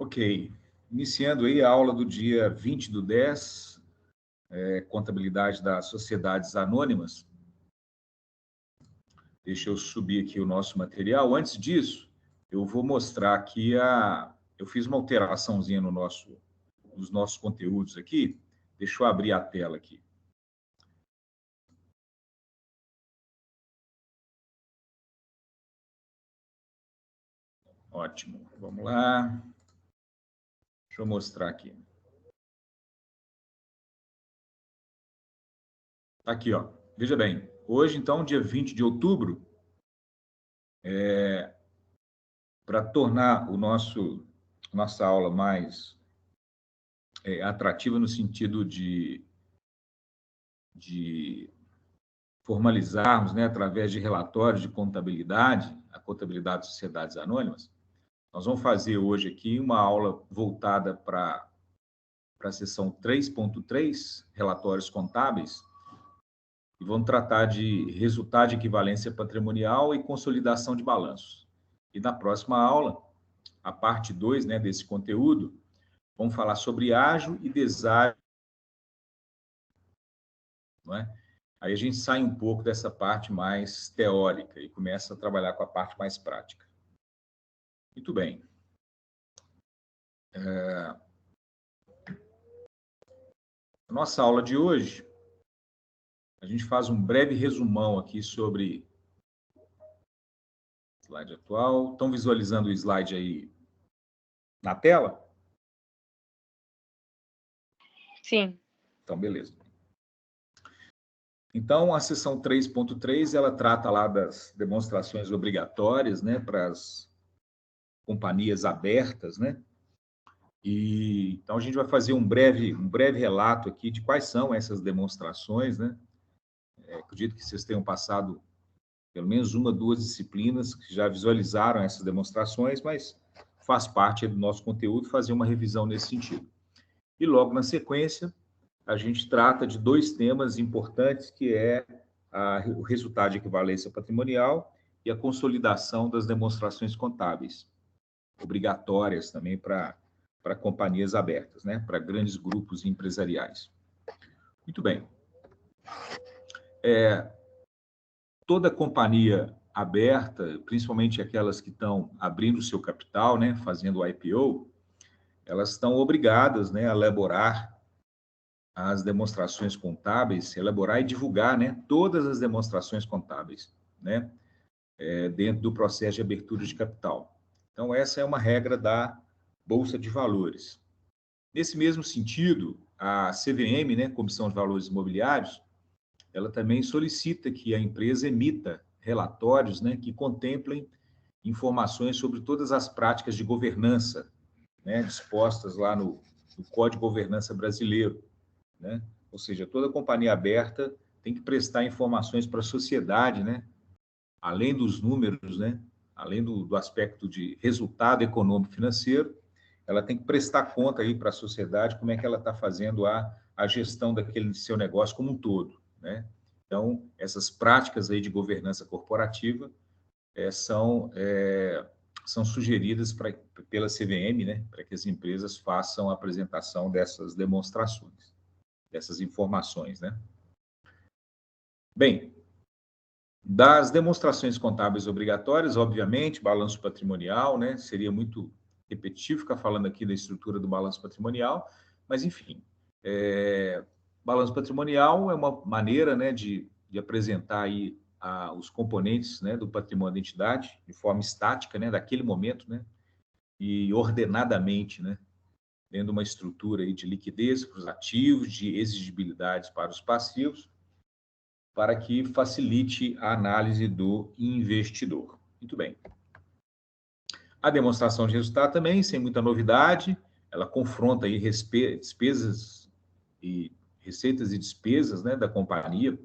Ok, iniciando aí a aula do dia 20/10, contabilidade das sociedades anônimas. Deixa eu subir aqui o nosso material. Antes disso, eu vou mostrar aqui eu fiz uma alteraçãozinha nos nossos conteúdos aqui. Deixa eu abrir a tela aqui. Ótimo, vamos lá. Deixa eu mostrar aqui. Tá aqui, ó. Veja bem, hoje, então, dia 20 de outubro, para tornar nossa aula mais atrativa no sentido de formalizarmos, né, através de relatórios de contabilidade, a contabilidade de sociedades anônimas, nós vamos fazer hoje aqui uma aula voltada para a seção 3.3, relatórios contábeis, e vamos tratar de resultado de equivalência patrimonial e consolidação de balanços. E na próxima aula, a parte 2, né, desse conteúdo, vamos falar sobre ágio e deságio, não é? Aí a gente sai um pouco dessa parte mais teórica e começa a trabalhar com a parte mais prática. Muito bem. Nossa aula de hoje, a gente faz um breve resumão aqui sobre slide atual. Estão visualizando o slide aí na tela? Sim. Então, beleza. Então, a seção 3.3, ela trata lá das demonstrações obrigatórias, né, para as companhias abertas, né? E então a gente vai fazer um breve relato aqui de quais são essas demonstrações, né? Acredito que vocês tenham passado pelo menos uma, duas disciplinas que já visualizaram essas demonstrações, mas faz parte do nosso conteúdo fazer uma revisão nesse sentido. E logo na sequência, a gente trata de dois temas importantes, que é o resultado de equivalência patrimonial e a consolidação das demonstrações contábeis, obrigatórias também para companhias abertas, né? Para grandes grupos empresariais. Muito bem. Toda companhia aberta, principalmente aquelas que estão abrindo o seu capital, né, fazendo o IPO, elas estão obrigadas, né, a elaborar as demonstrações contábeis, elaborar e divulgar, né, todas as demonstrações contábeis, né, dentro do processo de abertura de capital. Então, essa é uma regra da Bolsa de Valores. Nesse mesmo sentido, a CVM, né, Comissão de Valores Imobiliários, ela também solicita que a empresa emita relatórios, né, que contemplem informações sobre todas as práticas de governança, né, dispostas lá no Código de Governança Brasileiro, né? Ou seja, toda companhia aberta tem que prestar informações para a sociedade, né, além dos números, né, além do aspecto de resultado econômico financeiro, ela tem que prestar conta aí para a sociedade como é que ela está fazendo a gestão daquele seu negócio como um todo, né? Então, essas práticas aí de governança corporativa são sugeridas pela CVM, né, para que as empresas façam a apresentação dessas demonstrações, dessas informações, né? Bem, das demonstrações contábeis obrigatórias, obviamente, balanço patrimonial, né? Seria muito repetitivo ficar falando aqui da estrutura do balanço patrimonial, mas, enfim, balanço patrimonial é uma maneira, né, de apresentar aí os componentes, né, do patrimônio da entidade de forma estática, né, daquele momento, né, e ordenadamente, né, dentro de uma estrutura aí de liquidez para os ativos, de exigibilidades para os passivos, para que facilite a análise do investidor. Muito bem. A demonstração de resultado também, sem muita novidade, ela confronta aí despesas e receitas e despesas, né, da companhia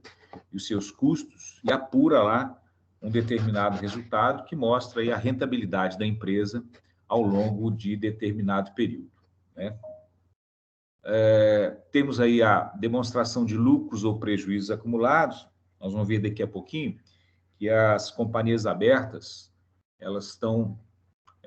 e os seus custos e apura lá um determinado resultado que mostra aí a rentabilidade da empresa ao longo de determinado período, né? Temos aí a demonstração de lucros ou prejuízos acumulados. Nós vamos ver daqui a pouquinho que as companhias abertas, elas estão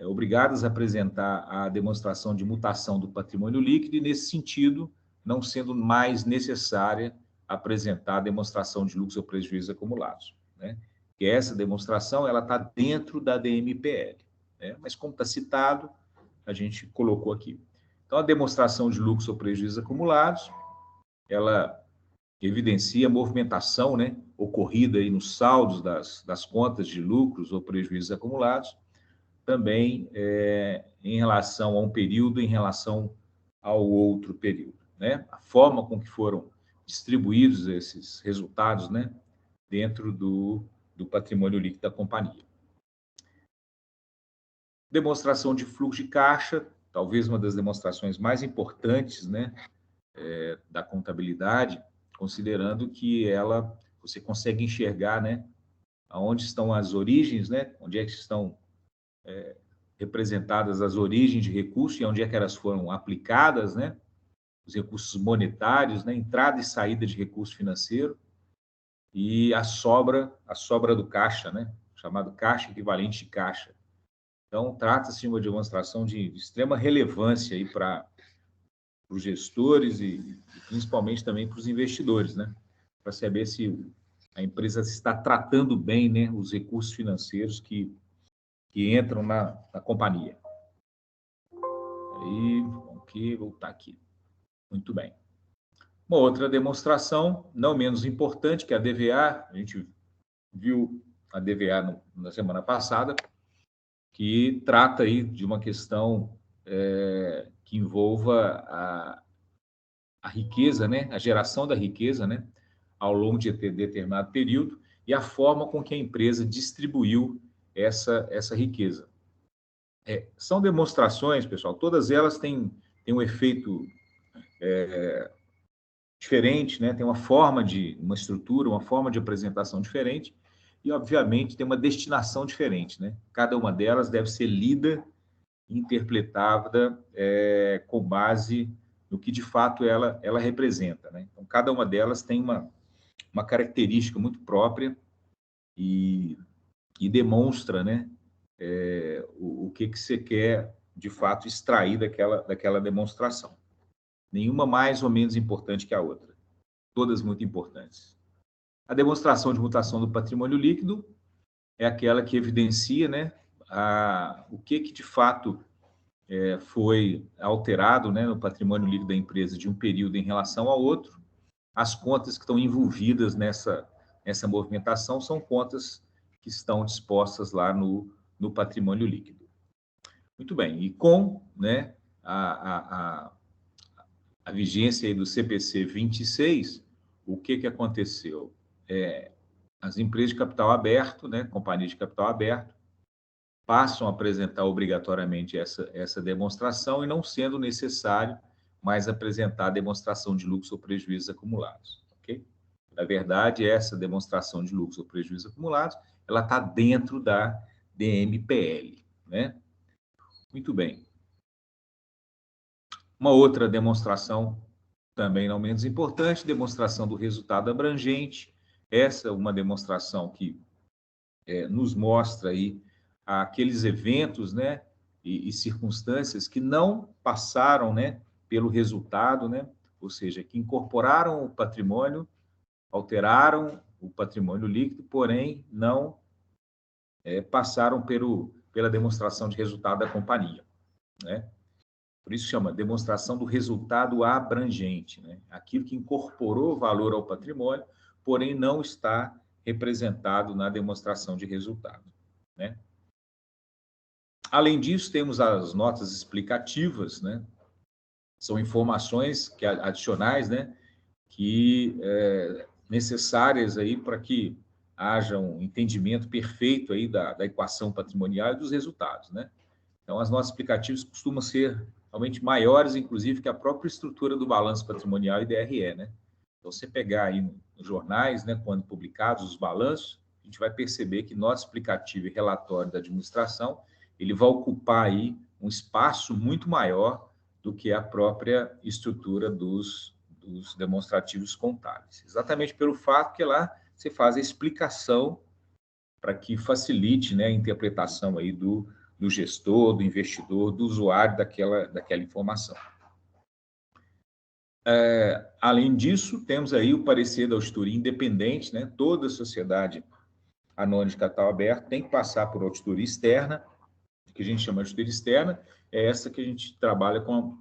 obrigadas a apresentar a demonstração de mutação do patrimônio líquido e, nesse sentido, não sendo mais necessária apresentar a demonstração de lucros ou prejuízos acumulados, né? Que essa demonstração ela está dentro da DMPL, né? Mas como está citado, a gente colocou aqui. Então, a demonstração de lucros ou prejuízos acumulados, ela evidencia a movimentação, né, ocorrida aí nos saldos das contas de lucros ou prejuízos acumulados, também em relação a um período, em relação ao outro período, né? A forma com que foram distribuídos esses resultados, né, dentro do patrimônio líquido da companhia. Demonstração de fluxo de caixa, talvez uma das demonstrações mais importantes, né, da contabilidade, considerando que você consegue enxergar, né, aonde estão as origens, né, onde é que estão representadas as origens de recursos e onde é que elas foram aplicadas, né, os recursos monetários, né, entrada e saída de recurso financeiro e a sobra do caixa, né, chamado caixa equivalente de caixa. Então, trata-se de uma demonstração de extrema relevância aí para os gestores e principalmente também para os investidores, né, para saber se a empresa está tratando bem, né, os recursos financeiros que entram na companhia. Aí, vamos voltar aqui. Muito bem. Uma outra demonstração, não menos importante, que é a DVA, a gente viu a DVA na semana passada, que trata aí de uma questão que envolva a riqueza, né, a geração da riqueza, né, ao longo de determinado período e a forma com que a empresa distribuiu essa riqueza. São demonstrações, pessoal, todas elas têm um efeito diferente, né? Tem uma estrutura, uma forma de apresentação diferente e, obviamente, tem uma destinação diferente, né? Cada uma delas deve ser lida, interpretada com base no que, de fato, ela representa, né? Então, cada uma delas tem uma característica muito própria e demonstra, né, o que você quer, de fato, extrair daquela demonstração. Nenhuma mais ou menos importante que a outra. Todas muito importantes. A demonstração de mutação do patrimônio líquido é aquela que evidencia, né, o que de fato foi alterado, né, no patrimônio líquido da empresa de um período em relação ao outro. As contas que estão envolvidas nessa movimentação são contas que estão dispostas lá no patrimônio líquido. Muito bem, e com, né, a vigência aí do CPC 26, o que aconteceu? As empresas de capital aberto, né, companhias de capital aberto, passam a apresentar obrigatoriamente essa demonstração e não sendo necessário mais apresentar a demonstração de lucros ou prejuízos acumulados. Ok? Na verdade, essa demonstração de lucros ou prejuízos acumulados, ela está dentro da DMPL, né? Muito bem. Uma outra demonstração, também não menos importante, demonstração do resultado abrangente. Essa é uma demonstração que nos mostra aí aqueles eventos, né, e circunstâncias que não passaram, né, pelo resultado, né, ou seja, que incorporaram o patrimônio, alteraram o patrimônio líquido, porém não passaram pela demonstração de resultado da companhia, né? Por isso chama demonstração do resultado abrangente, né? Aquilo que incorporou valor ao patrimônio, porém não está representado na demonstração de resultado, né? Além disso, temos as notas explicativas, né? São informações adicionais, né, que necessárias aí para que haja um entendimento perfeito aí da equação patrimonial e dos resultados, né? Então, as notas explicativas costumam ser realmente maiores, inclusive, que a própria estrutura do balanço patrimonial e DRE, né? Então, você pegar aí nos jornais, né, quando publicados os balanços, a gente vai perceber que nota explicativa e relatório da administração, ele vai ocupar aí um espaço muito maior do que a própria estrutura dos demonstrativos contábeis. Exatamente pelo fato que lá você faz a explicação para que facilite, né, a interpretação aí do do gestor, do investidor, do usuário daquela informação. Além disso, temos aí o parecer da auditoria independente, né? Toda sociedade anônima de capital aberto tem que passar por auditoria externa, que a gente chama de auditoria externa, é essa que a gente trabalha com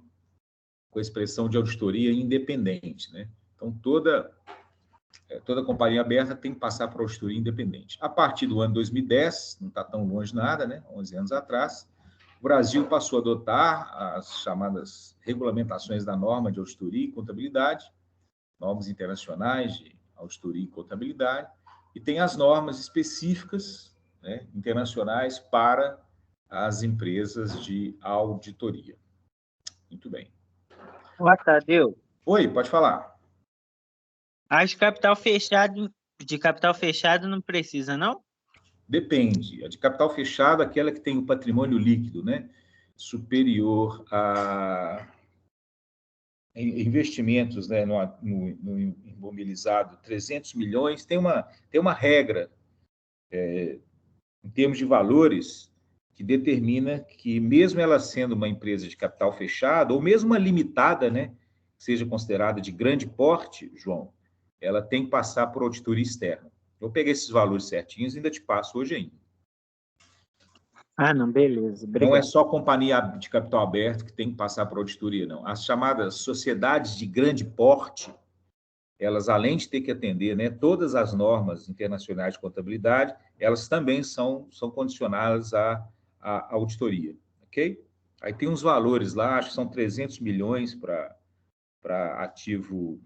a expressão de auditoria independente, né? Então, toda companhia aberta tem que passar por auditoria independente. A partir do ano 2010, não está tão longe nada, né? 11 anos atrás, o Brasil passou a adotar as chamadas regulamentações da norma de auditoria e contabilidade, normas internacionais de auditoria e contabilidade, e tem as normas específicas, né, internacionais para as empresas de auditoria. Muito bem. Boa, Tadeu. Oi, pode falar. As de capital fechado não precisa, não? Depende. A de capital fechado, aquela que tem o patrimônio líquido, né, superior a investimentos, né, no imobilizado, 300 milhões, tem uma regra, em termos de valores, que determina que, mesmo ela sendo uma empresa de capital fechado, ou mesmo uma limitada, né, seja considerada de grande porte, João, ela tem que passar por auditoria externa. Eu peguei esses valores certinhos e ainda te passo hoje ainda. Ah, não, beleza. Obrigado. Não é só companhia de capital aberto que tem que passar por auditoria, não. As chamadas sociedades de grande porte, elas, além de ter que atender, né, todas as normas internacionais de contabilidade, elas também são condicionadas à auditoria, ok? Aí tem uns valores lá, acho que são 300 milhões para ativo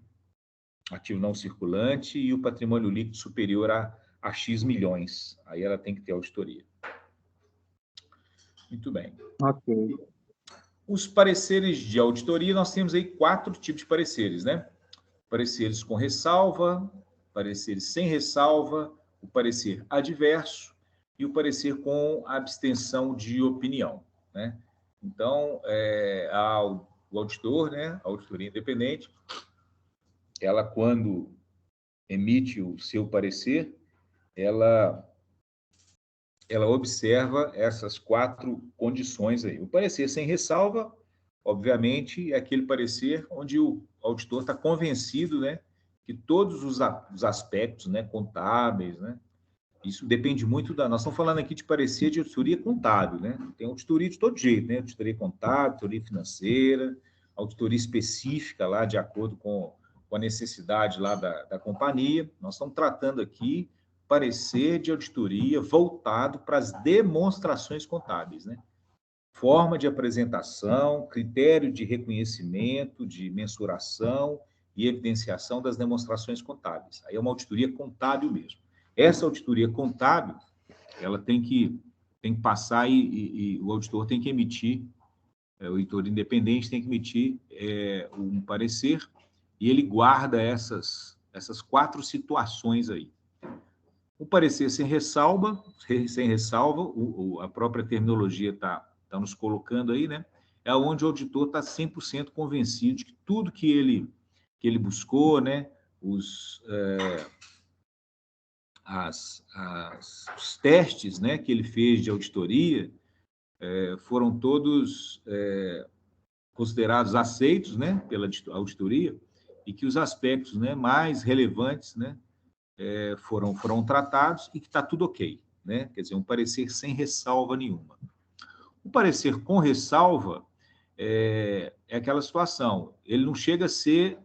não circulante e o patrimônio líquido superior a X milhões. Aí ela tem que ter auditoria. Muito bem. Ok. Os pareceres de auditoria, nós temos aí 4 tipos de pareceres, né? Pareceres com ressalva, pareceres sem ressalva, o parecer adverso e o parecer com abstenção de opinião, né? Então, o auditor, né, a auditoria independente, ela, quando emite o seu parecer, ela observa essas 4 condições aí. O parecer sem ressalva, obviamente, é aquele parecer onde o auditor está convencido, né, que todos os aspectos, né, contábeis, né, isso depende muito da... Nós estamos falando aqui de parecer de auditoria contábil, né? Tem auditoria de todo jeito, né? Auditoria contábil, auditoria financeira, auditoria específica lá, de acordo com a necessidade lá da companhia. Nós estamos tratando aqui parecer de auditoria voltado para as demonstrações contábeis, né? Forma de apresentação, critério de reconhecimento, de mensuração e evidenciação das demonstrações contábeis. Aí é uma auditoria contábil mesmo. Essa auditoria contábil, ela tem que passar e o auditor tem que emitir, o auditor independente tem que emitir um parecer e ele guarda essas 4 situações aí. O parecer sem ressalva, a própria terminologia está nos colocando aí, né? É onde o auditor está 100% convencido de que tudo que ele buscou, né? Os testes, né, que ele fez de auditoria foram todos considerados aceitos, né, pela auditoria, e que os aspectos, né, mais relevantes, né, foram tratados e que está tudo ok, né? Quer dizer, um parecer sem ressalva nenhuma. O parecer com ressalva é aquela situação, ele não chega a ser...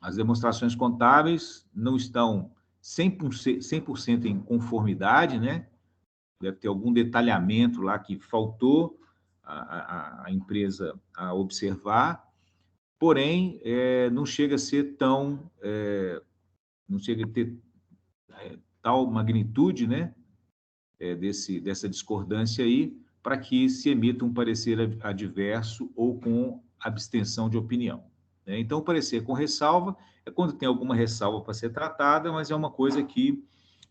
as demonstrações contábeis não estão 100% em conformidade, né? Deve ter algum detalhamento lá que faltou a empresa a observar, porém, não chega a ser tão... não chega a ter tal magnitude, né, dessa discordância aí, para que se emita um parecer adverso ou com abstenção de opinião, né? Então, o parecer com ressalva é quando tem alguma ressalva para ser tratada, mas é uma coisa que,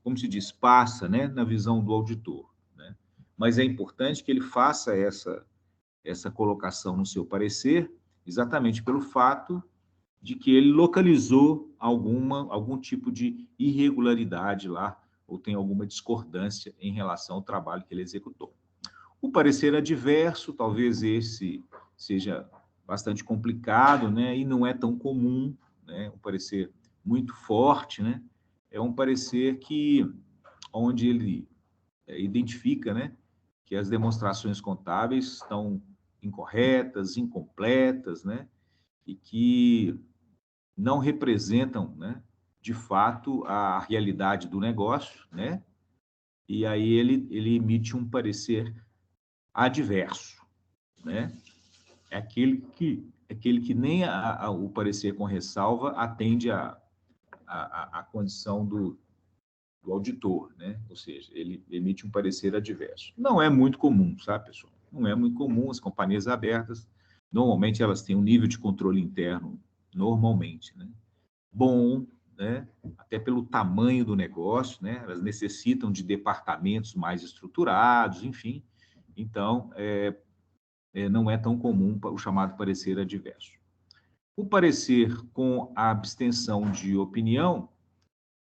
como se diz, passa, né, na visão do auditor, né? Mas é importante que ele faça essa colocação no seu parecer, exatamente pelo fato de que ele localizou algum tipo de irregularidade lá, ou tem alguma discordância em relação ao trabalho que ele executou. O parecer adverso, talvez esse seja bastante complicado, né, e não é tão comum, né, um parecer muito forte, né, é um parecer onde ele identifica, né, que as demonstrações contábeis estão incorretas, incompletas, né, e que não representam, né, de fato, a realidade do negócio, né, e aí ele emite um parecer adverso, né, é aquele que nem o parecer com ressalva atende a condição do auditor, né? Ou seja, ele emite um parecer adverso. Não é muito comum, sabe, pessoal? Não é muito comum. As companhias abertas, normalmente, elas têm um nível de controle interno, normalmente, né? Bom, né? Até pelo tamanho do negócio, né? Elas necessitam de departamentos mais estruturados, enfim. Então, não é tão comum o chamado parecer adverso. O parecer com a abstenção de opinião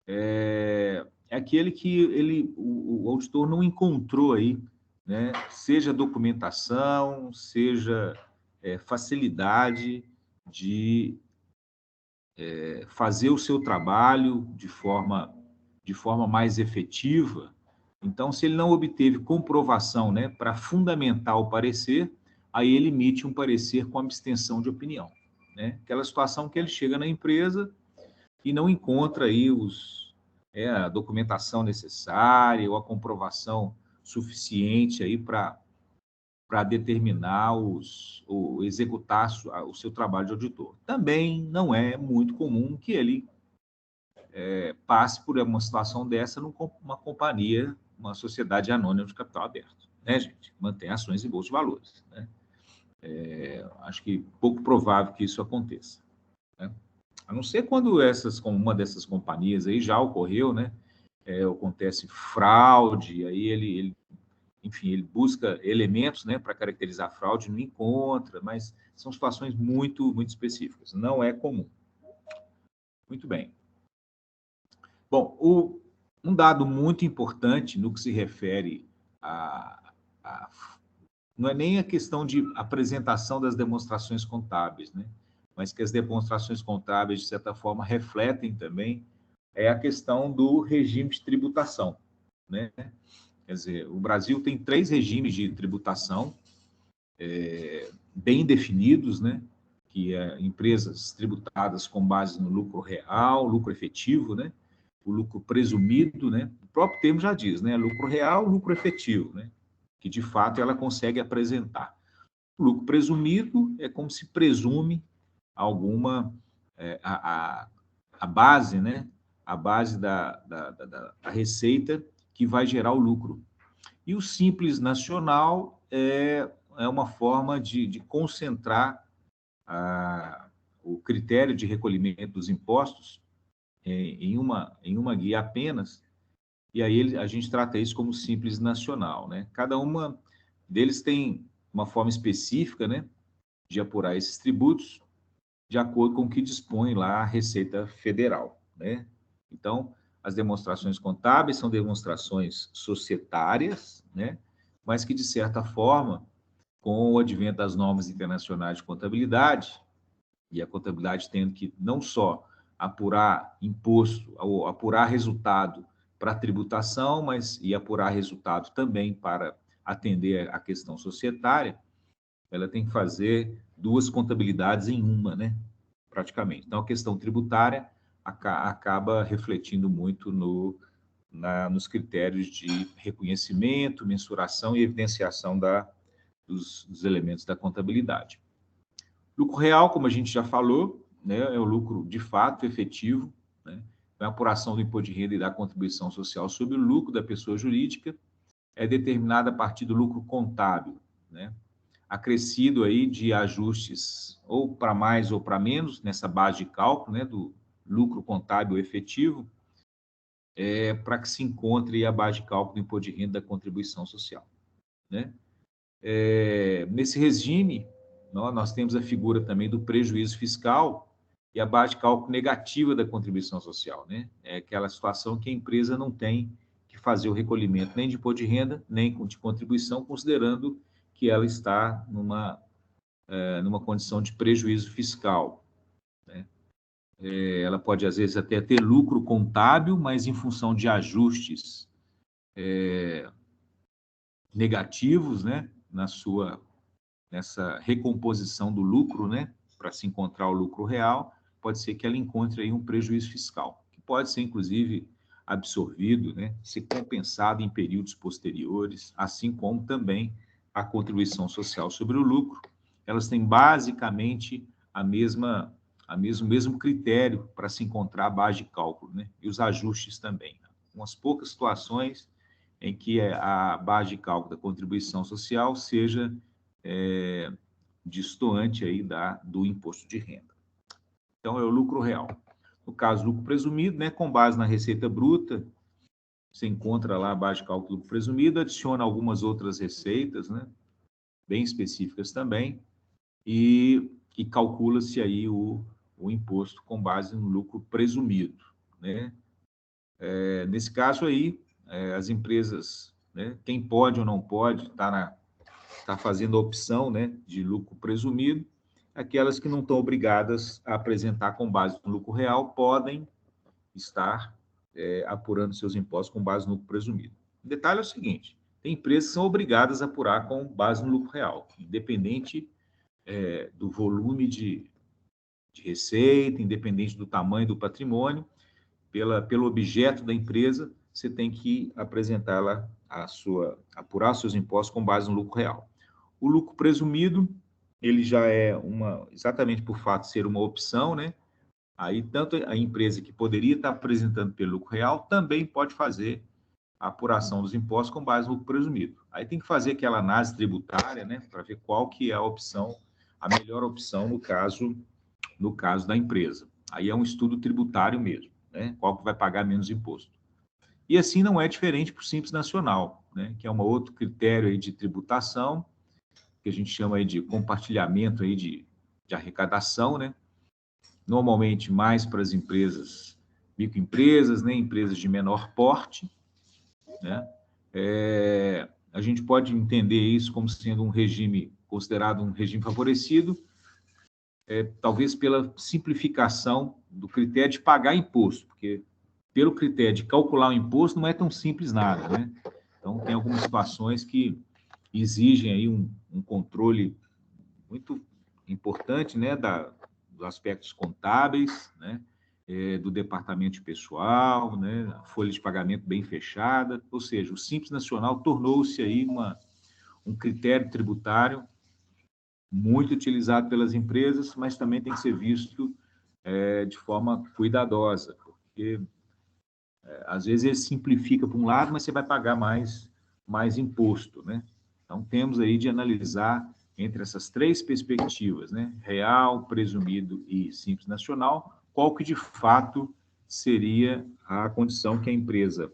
é aquele que o auditor não encontrou aí, né? Seja documentação, seja facilidade de fazer o seu trabalho de forma mais efetiva. Então, se ele não obteve comprovação, né, para fundamentar o parecer, aí ele emite um parecer com abstenção de opinião, né? Aquela situação que ele chega na empresa e não encontra aí a documentação necessária ou a comprovação suficiente aí para determinar ou executar o seu trabalho de auditor. Também não é muito comum que ele passe por uma situação dessa numa companhia, uma sociedade anônima de capital aberto, né, gente? Mantém ações em bolsa de valores, né? Acho que pouco provável que isso aconteça, né? A não ser quando como uma dessas companhias aí já ocorreu, né? Acontece fraude, aí enfim, ele busca elementos, né, para caracterizar a fraude, não encontra, mas são situações muito, muito específicas. Não é comum. Muito bem. Bom, um dado muito importante no que se refere não é nem a questão de apresentação das demonstrações contábeis, né? Mas que as demonstrações contábeis, de certa forma, refletem também a questão do regime de tributação, né? Quer dizer, o Brasil tem 3 regimes de tributação bem definidos, né? Que é empresas tributadas com base no lucro real, lucro efetivo, né? O lucro presumido, né? O próprio termo já diz, né? Lucro real, lucro efetivo, né? Que de fato ela consegue apresentar. O lucro presumido é como se presume alguma a base, né? A base da receita que vai gerar o lucro. E o simples nacional é uma forma de concentrar o critério de recolhimento dos impostos em uma guia apenas, e aí a gente trata isso como simples nacional, né? Cada uma deles tem uma forma específica, né, de apurar esses tributos, de acordo com o que dispõe lá a Receita Federal, né? Então, as demonstrações contábeis são demonstrações societárias, né? Mas que, de certa forma, com o advento das normas internacionais de contabilidade, e a contabilidade tendo que não só apurar imposto, ou apurar resultado para a tributação, mas e apurar resultado também para atender a questão societária, ela tem que fazer 2 contabilidades em uma, né? Praticamente. Então, a questão tributária acaba refletindo muito nos critérios de reconhecimento, mensuração e evidenciação dos elementos da contabilidade. Lucro real, como a gente já falou, né, é o lucro de fato efetivo, né? A apuração do imposto de renda e da contribuição social sobre o lucro da pessoa jurídica é determinada a partir do lucro contábil, né? Acrescido aí de ajustes ou para mais ou para menos nessa base de cálculo, né, do lucro contábil efetivo, para que se encontre a base de cálculo do imposto de renda da contribuição social, né? Nesse regime, nós temos a figura também do prejuízo fiscal e a base de cálculo negativa da contribuição social, né? É aquela situação que a empresa não tem que fazer o recolhimento nem de imposto de renda, nem de contribuição, considerando que ela está numa condição de prejuízo fiscal, né? Ela pode, às vezes, até ter lucro contábil, mas em função de ajustes negativos, né, nessa recomposição do lucro, né, para se encontrar o lucro real, pode ser que ela encontre aí um prejuízo fiscal, que pode ser, inclusive, absorvido, né, ser compensado em períodos posteriores, assim como também a contribuição social sobre o lucro. Elas têm basicamente o mesmo critério para se encontrar a base de cálculo, né, e os ajustes também. Umas poucas situações em que a base de cálculo da contribuição social seja distoante aí do imposto de renda. Então, é o lucro real. No caso, lucro presumido, né, com base na receita bruta, você encontra lá a base de cálculo do lucro presumido, adiciona algumas outras receitas, né, bem específicas também, e calcula-se aí o imposto com base no lucro presumido, né? Nesse caso aí, as empresas, né, quem pode ou não pode, está fazendo a opção, né, de lucro presumido. Aquelas que não estão obrigadas a apresentar com base no lucro real podem estar apurando seus impostos com base no lucro presumido. O detalhe é o seguinte: tem empresas que são obrigadas a apurar com base no lucro real, independente do volume de receita, independente do tamanho do patrimônio, pelo objeto da empresa, você tem que apresentar apurar seus impostos com base no lucro real. O lucro presumido, ele já é exatamente por fato de ser uma opção, né? Aí, tanto a empresa que poderia estar apresentando pelo lucro real, também pode fazer a apuração dos impostos com base no lucro presumido. Aí tem que fazer aquela análise tributária, né? Para ver qual que é a melhor opção no caso da empresa. Aí é um estudo tributário mesmo, né? Qual que vai pagar menos imposto. E assim não é diferente para o Simples Nacional, né? Que é um outro critério aí de tributação, que a gente chama aí de compartilhamento aí de arrecadação, né? Normalmente mais para as empresas, microempresas, né? Empresas de menor porte, né? A gente pode entender isso como sendo considerado um regime favorecido, talvez pela simplificação do critério de pagar imposto, porque pelo critério de calcular o imposto não é tão simples nada, né? Então, tem algumas situações que exigem aí um controle muito importante, né, dos aspectos contábeis, né, do departamento de pessoal, né, a folha de pagamento bem fechada, ou seja, o Simples Nacional tornou-se aí um critério tributário muito utilizado pelas empresas, mas também tem que ser visto de forma cuidadosa, porque às vezes ele simplifica para um lado, mas você vai pagar mais imposto, né? Então, temos aí de analisar entre essas três perspectivas, né? Real, presumido e Simples Nacional, qual que de fato seria a condição que a empresa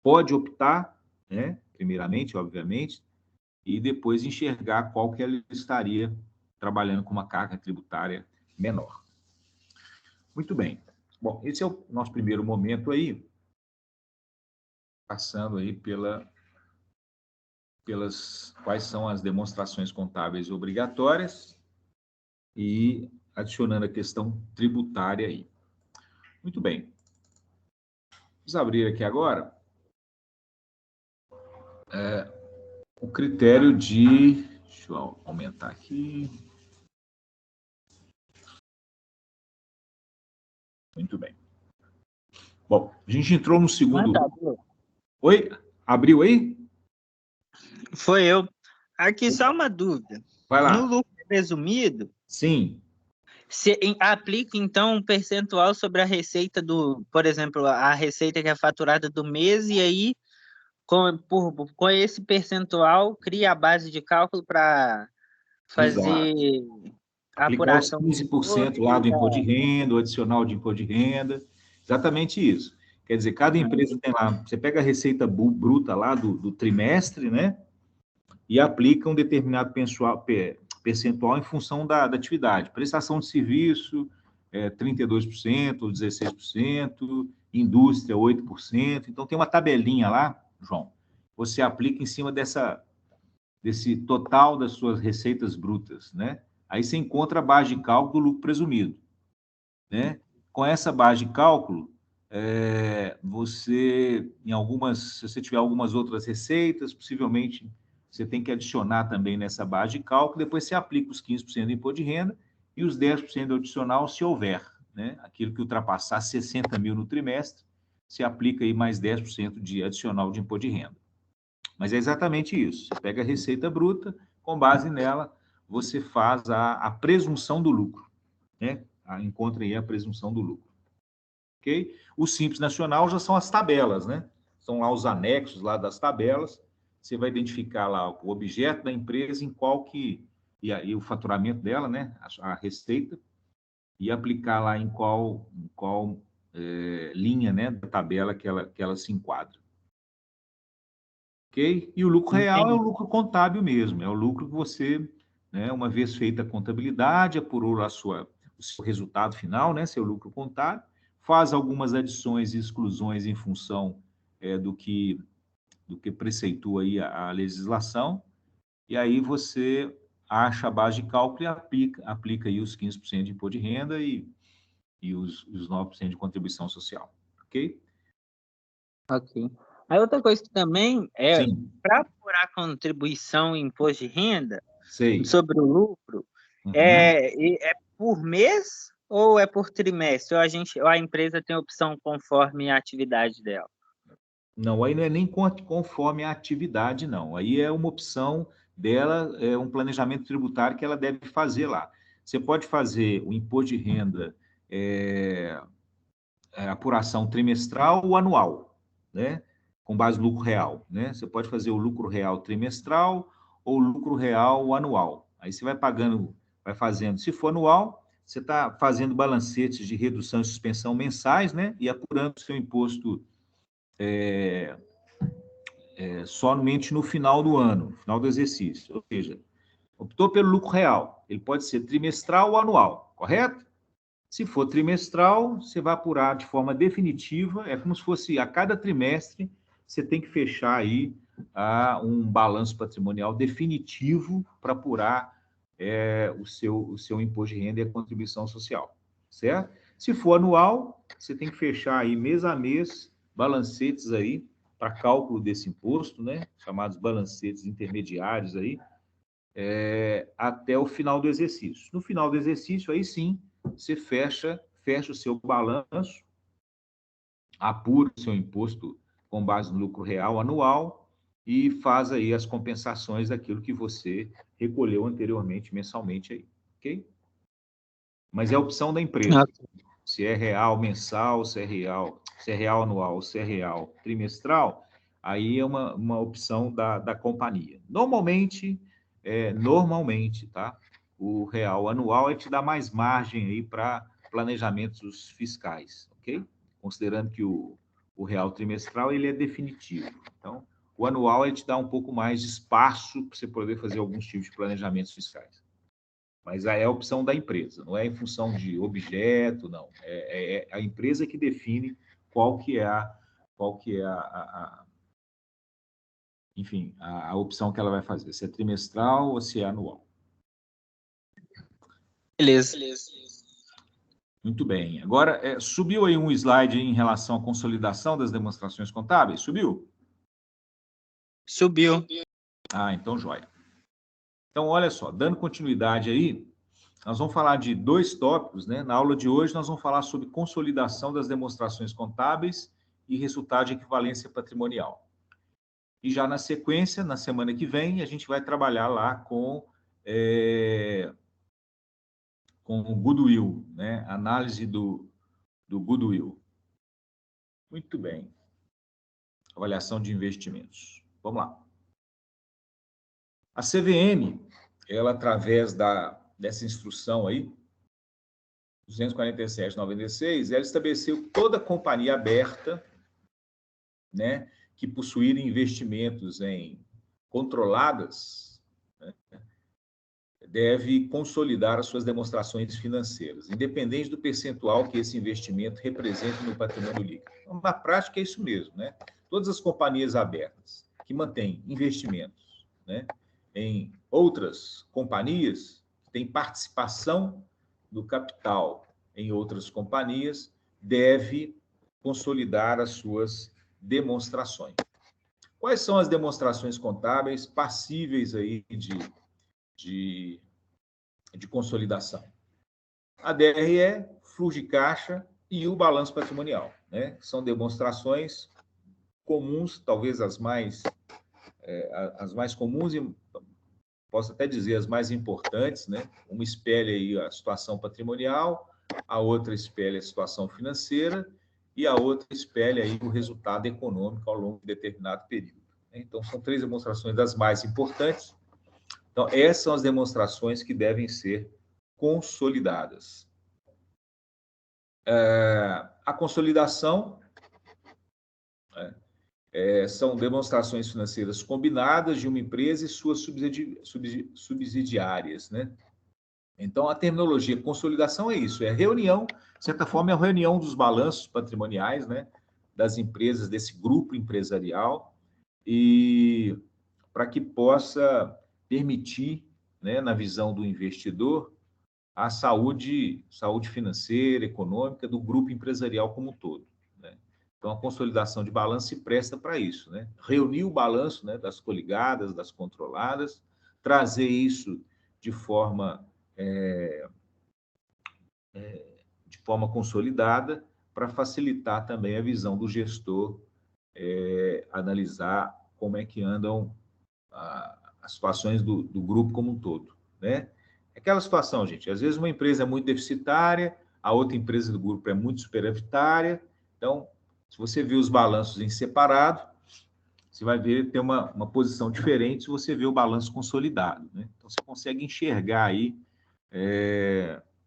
pode optar, né? Primeiramente, obviamente, e depois enxergar qual que ela estaria trabalhando com uma carga tributária menor. Muito bem. Bom, esse é o nosso primeiro momento aí, passando aí pelas quais são as demonstrações contábeis obrigatórias e adicionando a questão tributária aí. Muito bem. Vamos abrir aqui agora o critério de... Deixa eu aumentar aqui. Muito bem. Bom, a gente entrou no segundo... Oi? Abriu aí? Foi eu. Aqui só uma dúvida. Vai lá. No lucro presumido, Sim. você aplica, então, um percentual sobre a receita por exemplo, a receita que é faturada do mês, e aí, com esse percentual, cria a base de cálculo para fazer Exato. a Aplicar os apuração do 15% lá do imposto de renda, o adicional de imposto de renda. Exatamente isso. Quer dizer, cada empresa tem lá, você pega a receita bruta lá do trimestre, né? E aplica um determinado percentual em função da atividade. Prestação de serviço, 32%, 16%, indústria 8%. Então, tem uma tabelinha lá, João, você aplica em cima desse total das suas receitas brutas, né? Aí você encontra a base de cálculo do lucro presumido, né? Com essa base de cálculo, você, se você tiver algumas outras receitas, possivelmente você tem que adicionar também nessa base de cálculo, depois você aplica os 15% do imposto de renda e os 10% adicional se houver, né? Aquilo que ultrapassar 60 mil no trimestre, você aplica aí mais 10% de adicional de imposto de renda. Mas é exatamente isso. Você pega a receita bruta, com base nela, você faz a presunção do lucro, né? Encontra aí a presunção do lucro. Ok? O Simples Nacional já são as tabelas, né? São lá os anexos lá das tabelas. Você vai identificar lá o objeto da empresa, em qual que... E aí o faturamento dela, né? A receita. E aplicar lá em qual linha, né, da tabela que ela se enquadra. Ok? E o lucro real é o lucro contábil mesmo, é o lucro que você, né, uma vez feita a contabilidade, apurou o seu resultado final, né, seu lucro contábil, faz algumas adições e exclusões em função do que preceitua aí a legislação, e aí você acha a base de cálculo e aplica aí os 15% de imposto de renda e os 9% de contribuição social, ok? Ok. Aí outra coisa também é, Sim, para apurar contribuição e imposto de renda sei. sobre o lucro, Uhum. é por mês ou é por trimestre? Ou a empresa tem opção conforme a atividade dela? Não, aí não é nem conforme a atividade, não. Aí é uma opção dela, é um planejamento tributário que ela deve fazer lá. Você pode fazer o imposto de renda, apuração trimestral ou anual, né? Com base no lucro real, né? Você pode fazer o lucro real trimestral ou lucro real anual. Aí você vai pagando, vai fazendo. Se for anual, você está fazendo balancetes de redução e suspensão mensais, né? E apurando o seu imposto somente no final do ano, no final do exercício. Ou seja, optou pelo lucro real. Ele pode ser trimestral ou anual, correto? Se for trimestral, você vai apurar de forma definitiva, é como se fosse a cada trimestre, você tem que fechar aí um balanço patrimonial definitivo para apurar o seu imposto de renda e a contribuição social, certo? Se for anual, você tem que fechar aí mês a mês balancetes aí para cálculo desse imposto, né? Chamados balancetes intermediários aí, até o final do exercício. No final do exercício, aí sim, você fecha o seu balanço, apura o seu imposto com base no lucro real anual e faz aí as compensações daquilo que você recolheu anteriormente, mensalmente aí, ok? Mas é a opção da empresa. Se é real mensal, se é real anual, se é real trimestral, aí é uma opção da companhia. Normalmente, tá? O real anual te dá mais margem aí para planejamentos fiscais, ok? Considerando que o real trimestral ele é definitivo. Então, o anual te dá um pouco mais de espaço para você poder fazer alguns tipos de planejamentos fiscais. Mas aí é a opção da empresa, não é em função de objeto, não. É a empresa que define qual que é enfim, a opção que ela vai fazer, se é trimestral ou se é anual. Beleza. Muito bem. Agora, subiu aí um slide em relação à consolidação das demonstrações contábeis? Subiu? Subiu. Ah, então, joia. Então, olha só, dando continuidade aí, nós vamos falar de 2 tópicos, né? Na aula de hoje, nós vamos falar sobre consolidação das demonstrações contábeis e resultado de equivalência patrimonial. E já na sequência, na semana que vem, a gente vai trabalhar lá com o goodwill, né? Análise do goodwill. Muito bem. Avaliação de investimentos. Vamos lá. A CVM, ela através dessa instrução aí, 247/96, ela estabeleceu toda companhia aberta, né, que possuírem investimentos em controladas, né, deve consolidar as suas demonstrações financeiras, independente do percentual que esse investimento representa no patrimônio líquido. Então, na prática, é isso mesmo, né? Todas as companhias abertas que mantêm investimentos, né, em outras companhias, que têm participação do capital em outras companhias, deve consolidar as suas demonstrações. Quais são as demonstrações contábeis passíveis aí de consolidação? A DRE, fluxo de caixa e o balanço patrimonial, né? São demonstrações comuns, talvez as mais comuns e posso até dizer as mais importantes, né? Uma espelha aí a situação patrimonial, a outra espelha a situação financeira e a outra espelha aí o resultado econômico ao longo de determinado período. Então, são 3 demonstrações das mais importantes. Então, essas são as demonstrações que devem ser consolidadas. A consolidação são demonstrações financeiras combinadas de uma empresa e suas subsidiárias, né? Então, a terminologia consolidação é isso, é reunião, de certa forma, é a reunião dos balanços patrimoniais, né, das empresas, desse grupo empresarial, e para que possa permitir, né, na visão do investidor, a saúde financeira, econômica do grupo empresarial como um todo, né? Então, a consolidação de balanço se presta para isso, né? Reunir o balanço, né, das coligadas, das controladas, trazer isso de forma consolidada para facilitar também a visão do gestor, analisar como é que andam as situações do grupo como um todo, né? Aquela situação, gente, às vezes uma empresa é muito deficitária, a outra empresa do grupo é muito superavitária, então, se você vê os balanços em separado, você vai ver ter uma posição diferente se você vê o balanço consolidado, né? Então, você consegue enxergar aí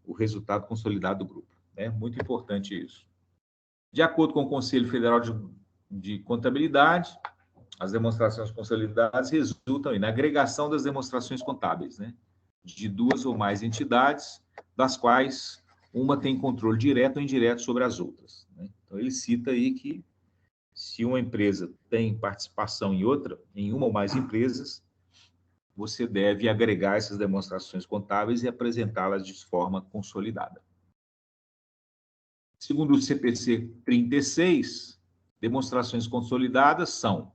o resultado consolidado do grupo, né? Muito importante isso. De acordo com o Conselho Federal de Contabilidade, as demonstrações consolidadas resultam na agregação das demonstrações contábeis, né, de 2 ou mais entidades, das quais uma tem controle direto ou indireto sobre as outras, né? Então, ele cita aí que se uma empresa tem participação em uma ou mais empresas, você deve agregar essas demonstrações contábeis e apresentá-las de forma consolidada. Segundo o CPC 36, demonstrações consolidadas são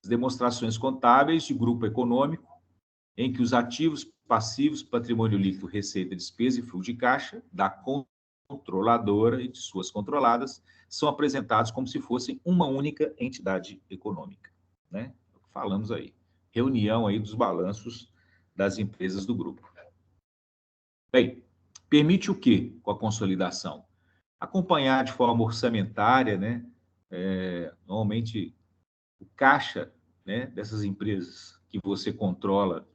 as demonstrações contábeis de grupo econômico, em que os ativos, passivos, patrimônio líquido, receita, despesa e fluxo de caixa da controladora e de suas controladas são apresentados como se fossem uma única entidade econômica, né? Falamos aí. Reunião aí dos balanços das empresas do grupo. Bem, permite o quê com a consolidação? Acompanhar de forma orçamentária, né? Normalmente, o caixa, né, dessas empresas que você controla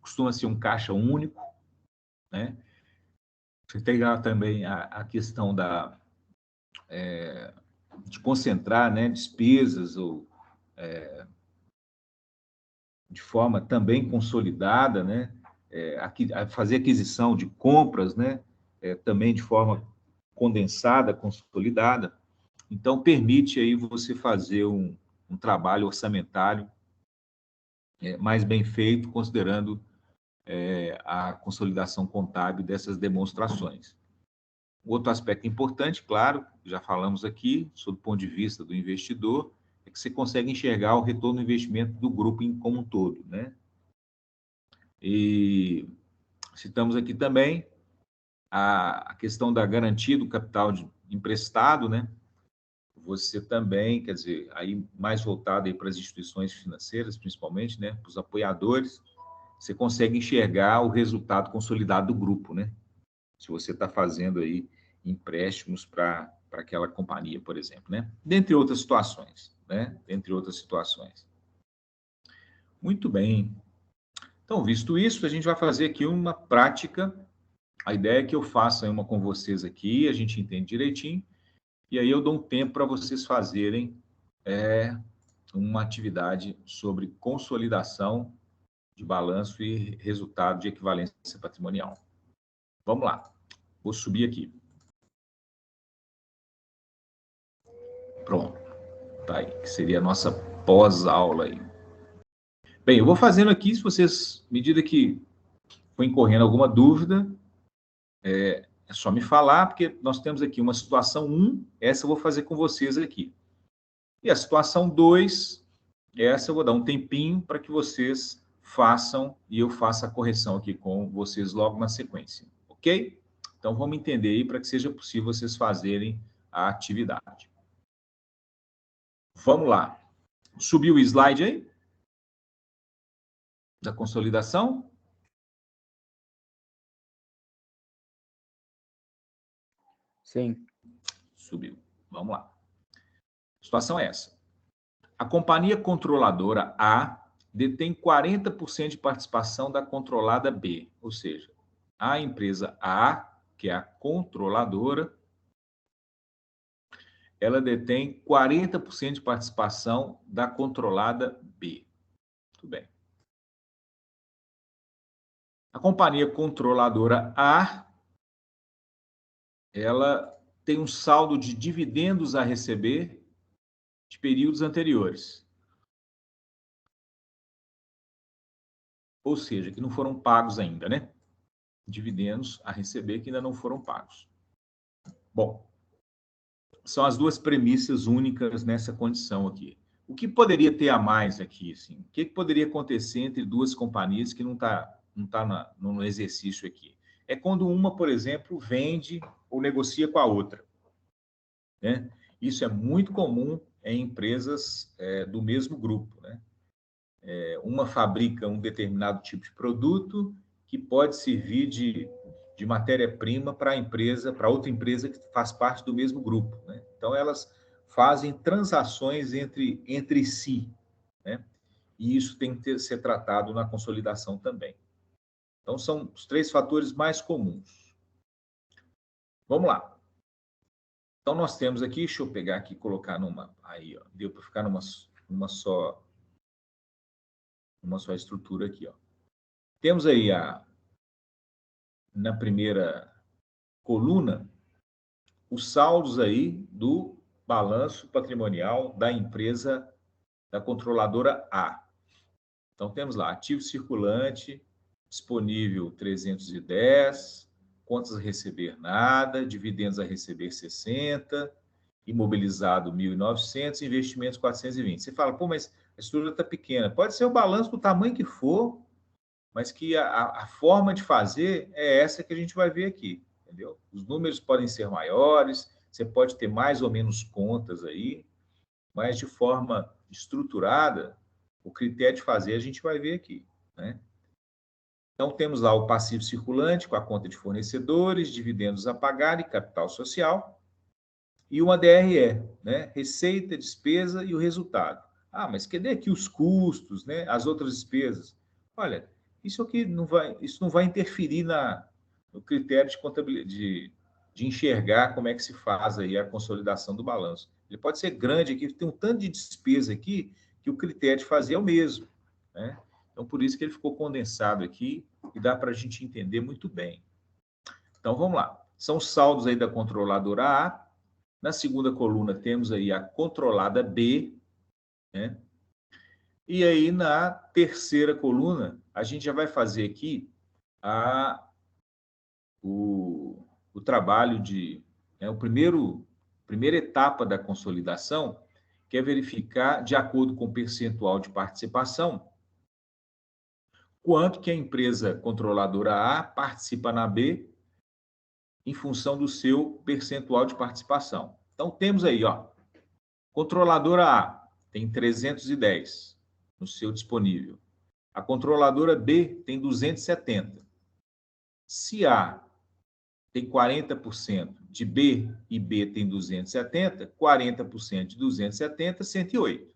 costuma ser um caixa único, né? Você tem lá também a questão de concentrar, né, despesas ou de forma também consolidada, né? Fazer aquisição de compras, né? Também de forma condensada, consolidada. Então, permite aí você fazer um trabalho orçamentário mais bem feito, considerando a consolidação contábil dessas demonstrações. Outro aspecto importante, claro, já falamos aqui, sob o ponto de vista do investidor, é que você consegue enxergar o retorno do investimento do grupo como um todo, né? E citamos aqui também a questão da garantia do capital emprestado, né? Você também, quer dizer, aí mais voltado aí para as instituições financeiras, principalmente, né? Para os apoiadores, você consegue enxergar o resultado consolidado do grupo, né? Se você está fazendo aí empréstimos para aquela companhia, por exemplo, né? Dentre outras situações, né? Dentre outras situações. Muito bem. Então, visto isso, a gente vai fazer aqui uma prática. A ideia é que eu faça uma com vocês aqui, a gente entende direitinho, e aí eu dou um tempo para vocês fazerem uma atividade sobre consolidação de balanço e resultado de equivalência patrimonial. Vamos lá. Vou subir aqui. Pronto. Tá aí, que seria a nossa pós-aula aí. Bem, eu vou fazendo aqui, se vocês, à medida que for incorrendo alguma dúvida, é só me falar, porque nós temos aqui uma situação 1, essa eu vou fazer com vocês aqui. E a situação 2, essa eu vou dar um tempinho para que vocês façam e eu faça a correção aqui com vocês logo na sequência, ok? Então, vamos entender aí para que seja possível vocês fazerem a atividade. Vamos lá. Subiu o slide aí? Da consolidação? Sim. Subiu. Vamos lá. A situação é essa. A companhia controladora A detém 40% de participação da controlada B, ou seja, a empresa A, que é a controladora, ela detém 40% de participação da controlada B. Tudo bem. A companhia controladora A, ela tem um saldo de dividendos a receber de períodos anteriores. Ou seja, que não foram pagos ainda, né? Dividendos a receber que ainda não foram pagos. Bom, são as duas premissas únicas nessa condição aqui. O que poderia ter a mais aqui? Assim? O que poderia acontecer entre duas companhias que não está no exercício aqui? É quando uma, por exemplo, vende ou negocia com a outra. Né? Isso é muito comum em empresas do mesmo grupo. Né? Uma fabrica um determinado tipo de produto que pode servir de matéria-prima para a empresa, para outra empresa que faz parte do mesmo grupo. Né? Então, elas fazem transações entre si. Né? E isso tem que ser tratado na consolidação também. Então, são os 3 fatores mais comuns. Vamos lá. Então, nós temos aqui, deixa eu pegar aqui e colocar numa... Aí, ó, deu para ficar numa só estrutura aqui. Ó. Temos aí na primeira coluna os saldos aí do balanço patrimonial da empresa da controladora A. Então, temos lá ativo circulante, disponível 310, contas a receber nada, dividendos a receber 60, imobilizado 1.900, investimentos 420. Você fala, pô, mas a estrutura está pequena. Pode ser o balanço do tamanho que for, mas que a forma de fazer é essa que a gente vai ver aqui, entendeu? Os números podem ser maiores, você pode ter mais ou menos contas aí, mas de forma estruturada, o critério de fazer a gente vai ver aqui, né? Então, temos lá o passivo circulante com a conta de fornecedores, dividendos a pagar e capital social, e uma DRE, né? Receita, despesa e o resultado. Ah, mas cadê aqui os custos, né? As outras despesas? Olha, isso aqui não vai interferir no critério de contabilidade, de enxergar como é que se faz aí a consolidação do balanço. Ele pode ser grande aqui, tem um tanto de despesa aqui que o critério de fazer é o mesmo, né? Então, por isso que ele ficou condensado aqui e dá para a gente entender muito bem. Então, vamos lá. São os saldos aí da controladora A. Na segunda coluna, temos aí a controlada B, né? E aí, na terceira coluna, a gente já vai fazer aqui o trabalho a primeira etapa da consolidação, que é verificar, de acordo com o percentual de participação, quanto que a empresa controladora A participa na B em função do seu percentual de participação. Então, temos aí, ó, controladora A tem 310 no seu disponível. A controladora B tem 270. Se A tem 40% de B e B tem 270, 40% de 270, 108.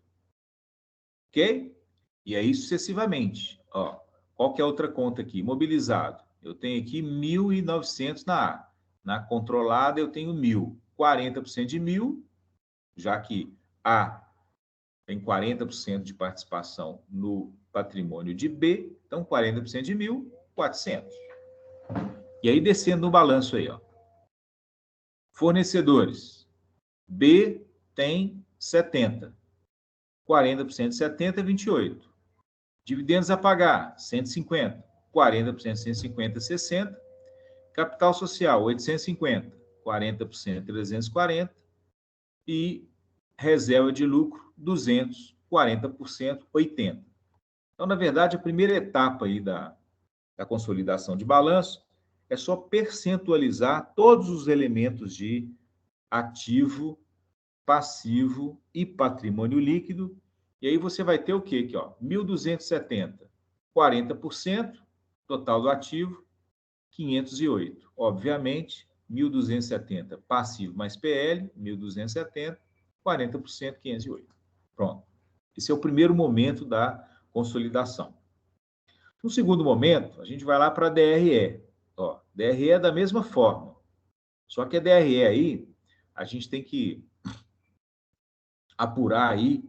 Ok? E aí sucessivamente. Ó, qual que é a outra conta aqui? Imobilizado. Eu tenho aqui 1.900 na A. Na controlada eu tenho 1.000. 40% de 1.000, já que A tem 40% de participação no patrimônio de B, então 40% de 1.400. E aí, descendo no balanço aí, ó. Fornecedores. B tem 70. 40% de 70 é 28. Dividendos a pagar, 150. 40% de 150 é 60. Capital social, 850. 40% 340. E reserva de lucro, 200. 40%, 80. Então, na verdade, a primeira etapa aí da consolidação de balanço é só percentualizar todos os elementos de ativo, passivo e patrimônio líquido. E aí você vai ter o quê aqui, ó? 1.270, 40%, total do ativo, 508. Obviamente, 1.270 passivo mais PL, 1.270, 40%, 508. Pronto. Esse é o primeiro momento da consolidação. No segundo momento, a gente vai lá para a DRE. Ó, DRE é da mesma forma. Só que a DRE aí, a gente tem que apurar aí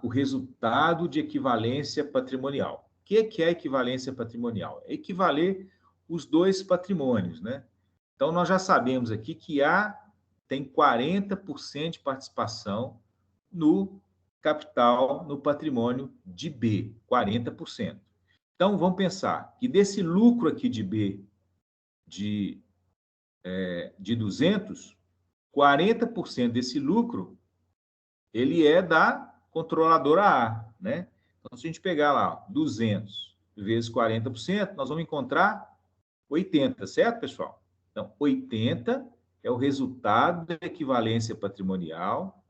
o resultado de equivalência patrimonial. O que é equivalência patrimonial? É equivaler os dois patrimônios, né? Então, nós já sabemos aqui que A tem 40% de participação no capital, no patrimônio de B, 40%. Então, vamos pensar que desse lucro aqui de B de 200, 40% desse lucro, ele é da controladora A, né? Então, se a gente pegar lá 200 vezes 40%, nós vamos encontrar 80, certo, pessoal? Então, 80 é o resultado da equivalência patrimonial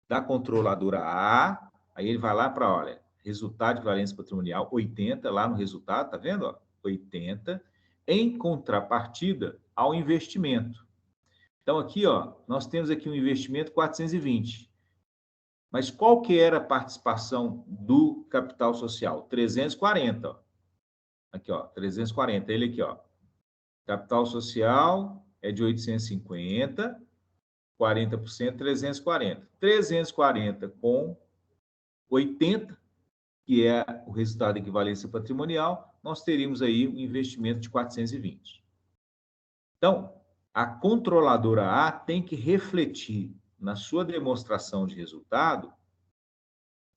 da controladora A. Aí ele vai lá para, olha, resultado de equivalência patrimonial, 80, lá no resultado, tá vendo? Ó? 80, em contrapartida ao investimento. Então, aqui, ó, nós temos aqui um investimento 420. Mas qual que era a participação do capital social? 340, ó. Aqui, ó, 340, ele aqui, ó. Capital social é de 850, 40%, 340. 340 com 80, que é o resultado da equivalência patrimonial, nós teríamos aí um investimento de 420. Então, a controladora A tem que refletir na sua demonstração de resultado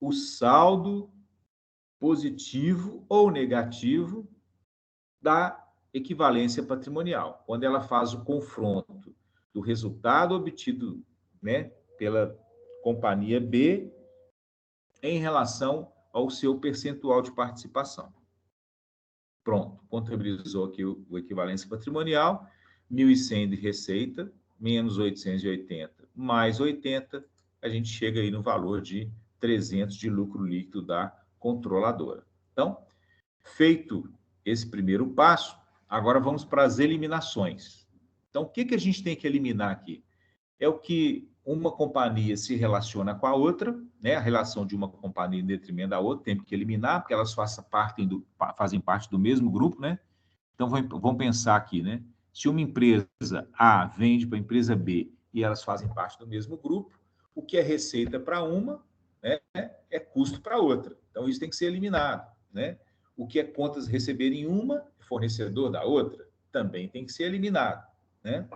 o saldo positivo ou negativo da equivalência patrimonial, quando ela faz o confronto do resultado obtido, né, pela companhia B em relação ao seu percentual de participação. Pronto, contabilizou aqui o equivalência patrimonial, 1.100 de receita, menos 880, mais 80, a gente chega aí no valor de 300 de lucro líquido da controladora. Então, feito esse primeiro passo, agora vamos para as eliminações. Então, o que a gente tem que eliminar aqui? É o que uma companhia se relaciona com a outra, né? A relação de uma companhia em detrimento da outra, tem que eliminar, porque elas fazem parte do mesmo grupo, né? Então, vamos pensar aqui, né? Se uma empresa A vende para a empresa B e elas fazem parte do mesmo grupo, o que é receita para uma, né, é custo para outra. Então, isso tem que ser eliminado, né? O que é contas receber em uma, fornecedor da outra, também tem que ser eliminado, né?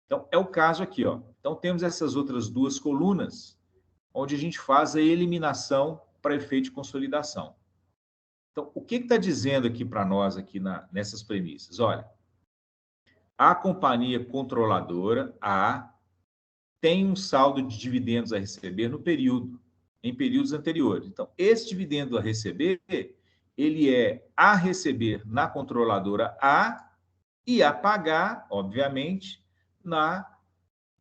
Então, é o caso aqui, ó. Então, temos essas outras duas colunas, onde a gente faz a eliminação para efeito de consolidação. Então, o que está dizendo aqui para nós, aqui nessas premissas? Olha, a companhia controladora, A, tem um saldo de dividendos a receber no período, em períodos anteriores. Então, esse dividendo a receber, ele é a receber na controladora A e a pagar, obviamente, na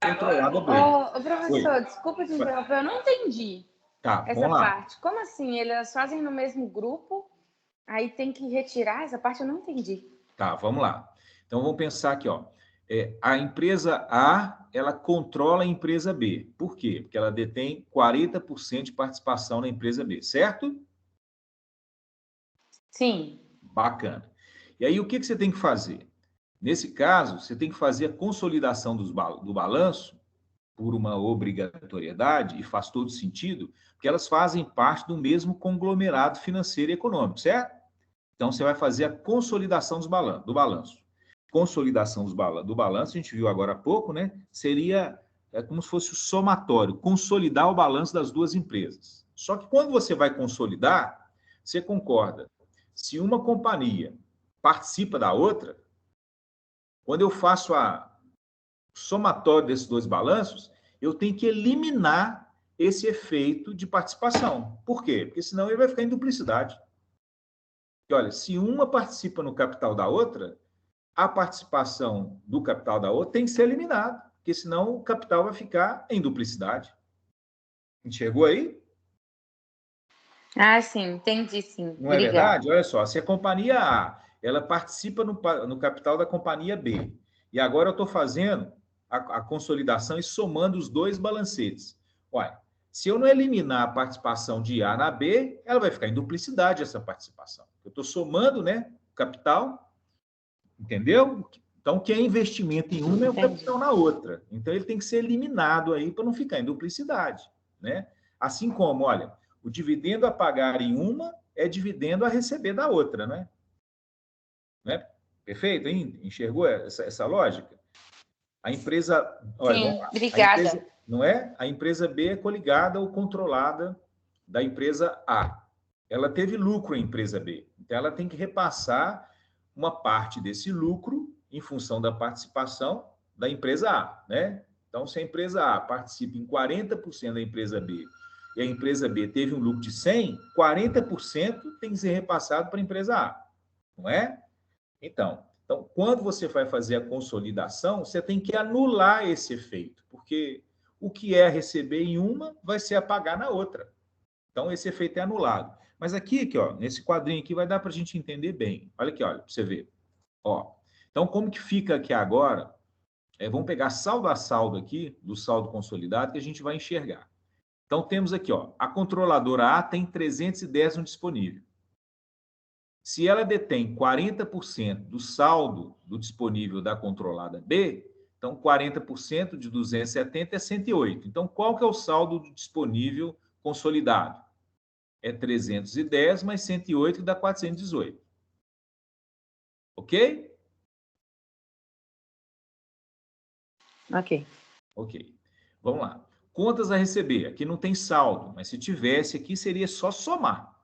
controlada B. Ô, professor, Oi. desculpa te interromper, eu não entendi Tá, essa vamos lá. parte. Como assim? Elas fazem no mesmo grupo, aí tem que retirar? Essa parte eu não entendi. Tá, vamos lá. Então, vamos pensar aqui, ó. A empresa A, ela controla a empresa B. Por quê? Porque ela detém 40% de participação na empresa B, certo? Sim. Bacana. E aí, o que você tem que fazer? Nesse caso, você tem que fazer a consolidação do balanço por uma obrigatoriedade, e faz todo sentido, porque elas fazem parte do mesmo conglomerado financeiro e econômico, certo? Então, você vai fazer a consolidação do balanço. Consolidação do balanço, a gente viu agora há pouco, né? Seria como se fosse o somatório, consolidar o balanço das duas empresas. Só que quando você vai consolidar, você concorda. Se uma companhia participa da outra, quando eu faço a somatório desses dois balanços, eu tenho que eliminar esse efeito de participação. Por quê? Porque senão ele vai ficar em duplicidade. E olha, se uma participa no capital da outra, a participação do capital da outra tem que ser eliminada, porque senão o capital vai ficar em duplicidade. Enxergou aí? Ah, sim, entendi, sim. Não é verdade? Olha só, se a companhia A, ela participa no capital da companhia B, e agora eu estou fazendo a consolidação e somando os dois balancetes. Olha, se eu não eliminar a participação de A na B, ela vai ficar em duplicidade essa participação. Eu estou somando, né, o capital, entendeu? Então, que é investimento em uma é o capital na outra. Então, ele tem que ser eliminado aí para não ficar em duplicidade, né? Assim como, olha, o dividendo a pagar em uma é dividendo a receber da outra, né? Perfeito, hein? Enxergou essa lógica? A empresa, olha, Sim, obrigada. Não é? A empresa B é coligada ou controlada da empresa A. Ela teve lucro em empresa B, então ela tem que repassar uma parte desse lucro em função da participação da empresa A, né? Então, se a empresa A participa em 40% da empresa B e a empresa B teve um lucro de 100, 40% tem que ser repassado para a empresa A, não é? Então, quando você vai fazer a consolidação, você tem que anular esse efeito, porque o que é receber em uma vai ser a pagar na outra. Então, esse efeito é anulado. Mas aqui, ó, nesse quadrinho aqui, vai dar para a gente entender bem. Olha aqui, olha, para você ver. Ó, então, como que fica aqui agora? Vamos pegar saldo a saldo aqui, do saldo consolidado, que a gente vai enxergar. Então, temos aqui, ó, a controladora A tem 310 no disponível. Se ela detém 40% do saldo do disponível da controlada B, então 40% de 270 é 108. Então, qual que é o saldo do disponível consolidado? É 310 mais 108, que dá 418. Ok? Ok. Ok. Vamos lá. Contas a receber. Aqui não tem saldo, mas se tivesse aqui, seria só somar.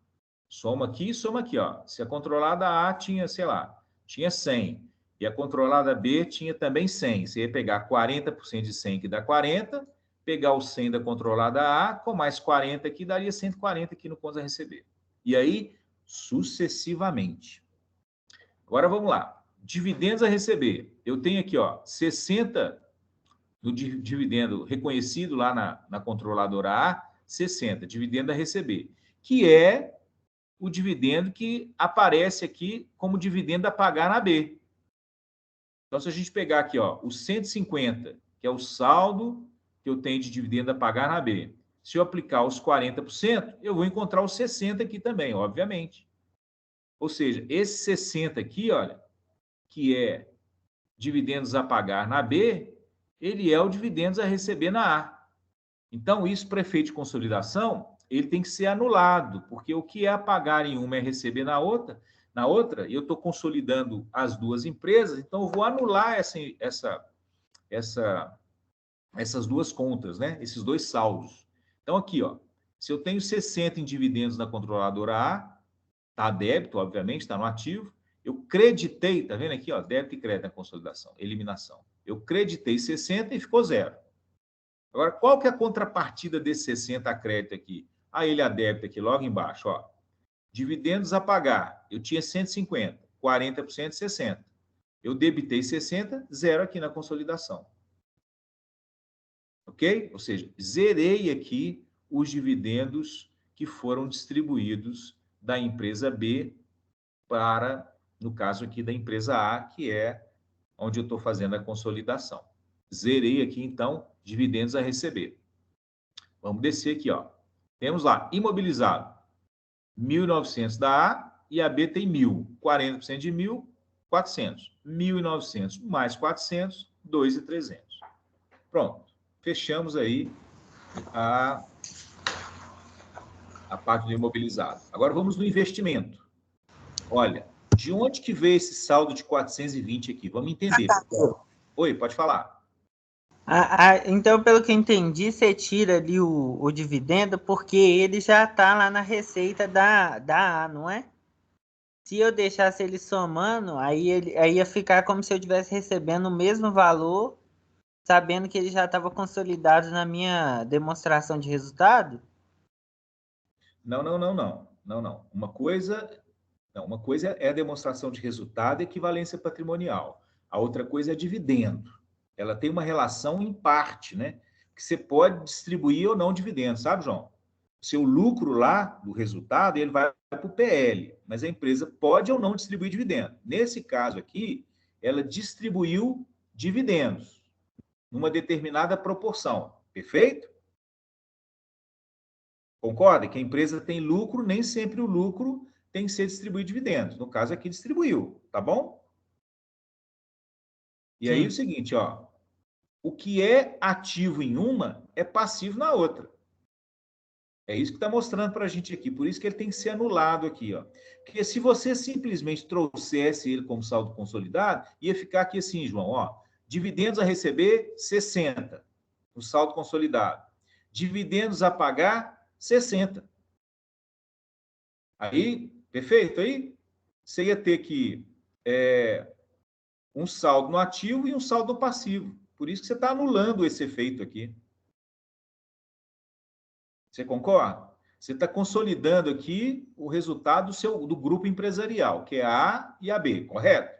Soma aqui e soma aqui, ó. Se a controlada A tinha, sei lá, tinha 100, e a controlada B tinha também 100, você ia pegar 40% de 100, que dá 40, pegar o 100 da controlada A, com mais 40 aqui, daria 140 aqui no contas a receber. E aí, sucessivamente. Agora, vamos lá. Dividendos a receber. Eu tenho aqui, ó, 60 do dividendo reconhecido lá na controladora A, 60, dividendo a receber, que é o dividendo que aparece aqui como dividendo a pagar na B. Então, se a gente pegar aqui, ó, o 150, que é o saldo que eu tenho de dividendo a pagar na B, se eu aplicar os 40%, eu vou encontrar os 60 aqui também, obviamente. Ou seja, esse 60 aqui, olha, que é dividendos a pagar na B, ele é o dividendos a receber na A. Então, isso para efeito de consolidação, ele tem que ser anulado, porque o que é a pagar em uma é receber na outra, e eu estou consolidando as duas empresas, então eu vou anular essas duas contas, né? Esses dois saldos. Então, aqui, ó, se eu tenho 60 em dividendos na controladora A, está débito, obviamente, está no ativo, eu creditei, tá vendo aqui, ó, débito e crédito na consolidação, eliminação. Eu creditei 60 e ficou zero. Agora, qual que é a contrapartida desse 60 a crédito aqui? A ele a débito aqui, logo embaixo, ó. Dividendos a pagar. Eu tinha 150, 40% 60. Eu debitei 60, zero aqui na consolidação. Ok? Ou seja, zerei aqui os dividendos que foram distribuídos da empresa B para, no caso aqui, da empresa A, que é onde eu estou fazendo a consolidação. Zerei aqui, então, dividendos a receber. Vamos descer aqui, ó. Temos lá, imobilizado, 1.900 da A e a B tem 1.000. 40% de 1.000, 400. 1.900 mais 400, 2.300. Pronto. fechamos aí a parte do imobilizado. Agora vamos no investimento. Olha, de onde que veio esse saldo de 420 aqui? Vamos entender. Oi, pode falar. Então, pelo que eu entendi, você tira ali o dividendo porque ele já está lá na receita da A, não é? Se eu deixasse ele somando, aí ia ficar como se eu estivesse recebendo o mesmo valor, sabendo que ele já estava consolidado na minha demonstração de resultado? Não. Uma coisa é a demonstração de resultado e equivalência patrimonial. A outra coisa é dividendo. Ela tem uma relação em parte, né? Que você pode distribuir ou não dividendos, sabe, João? Seu lucro lá do resultado, ele vai para o PL, mas a empresa pode ou não distribuir dividendo. Nesse caso aqui, ela distribuiu dividendos numa determinada proporção. Perfeito? Concorda que a empresa tem lucro, nem sempre o lucro tem que ser distribuído dividendos. No caso aqui, distribuiu, tá bom? E aí, Sim. o seguinte, ó, o que é ativo em uma é passivo na outra. É isso que está mostrando para a gente aqui. Por isso que ele tem que ser anulado aqui, ó. Porque se você simplesmente trouxesse ele como saldo consolidado, ia ficar aqui assim, João, ó, dividendos a receber, 60, no saldo consolidado. Dividendos a pagar, 60. Aí, perfeito? Aí você ia ter que um saldo no ativo e um saldo no passivo. Por isso que você está anulando esse efeito aqui. Você concorda? Você está consolidando aqui o resultado do grupo empresarial, que é a A e a B, correto?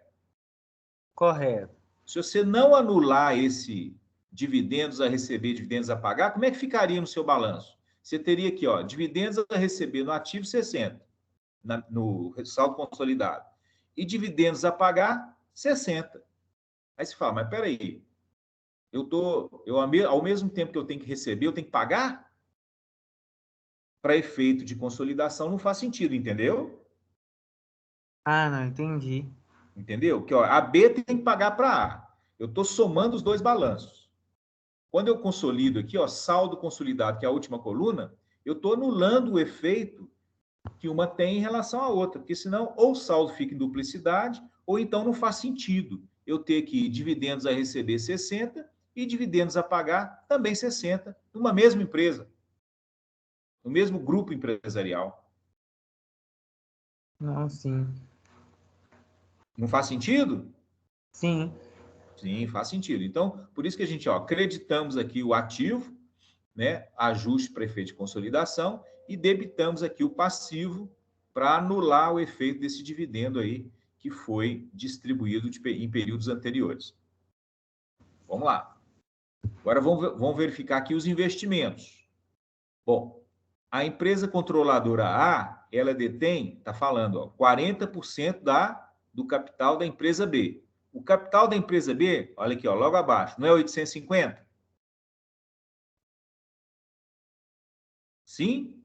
Correto. Se você não anular esse dividendos a receber, dividendos a pagar, como é que ficaria no seu balanço? Você teria aqui, ó, dividendos a receber no ativo 60, no saldo consolidado, e dividendos a pagar 60. Aí você fala, mas peraí, ao mesmo tempo que eu tenho que receber, eu tenho que pagar? Para efeito de consolidação não faz sentido, entendeu? Não, entendi. Entendeu? Que ó, a B tem que pagar para A. Eu estou somando os dois balanços. Quando eu consolido aqui, ó, saldo consolidado, que é a última coluna, eu estou anulando o efeito que uma tem em relação à outra, porque senão ou o saldo fica em duplicidade, ou então não faz sentido eu ter que dividendos a receber 60 e dividendos a pagar também 60, numa mesma empresa, no mesmo grupo empresarial. Não, sim. Não faz sentido? Sim. Sim, faz sentido. Então, por isso que a gente, ó, acreditamos aqui o ativo, né, ajuste para efeito de consolidação, e debitamos aqui o passivo para anular o efeito desse dividendo aí que foi distribuído em períodos anteriores. Vamos lá. Agora vamos verificar aqui os investimentos. Bom, a empresa controladora A, ela detém, está falando, ó, 40% do capital da empresa B. O capital da empresa B, olha aqui, ó, logo abaixo, não é 850? Sim?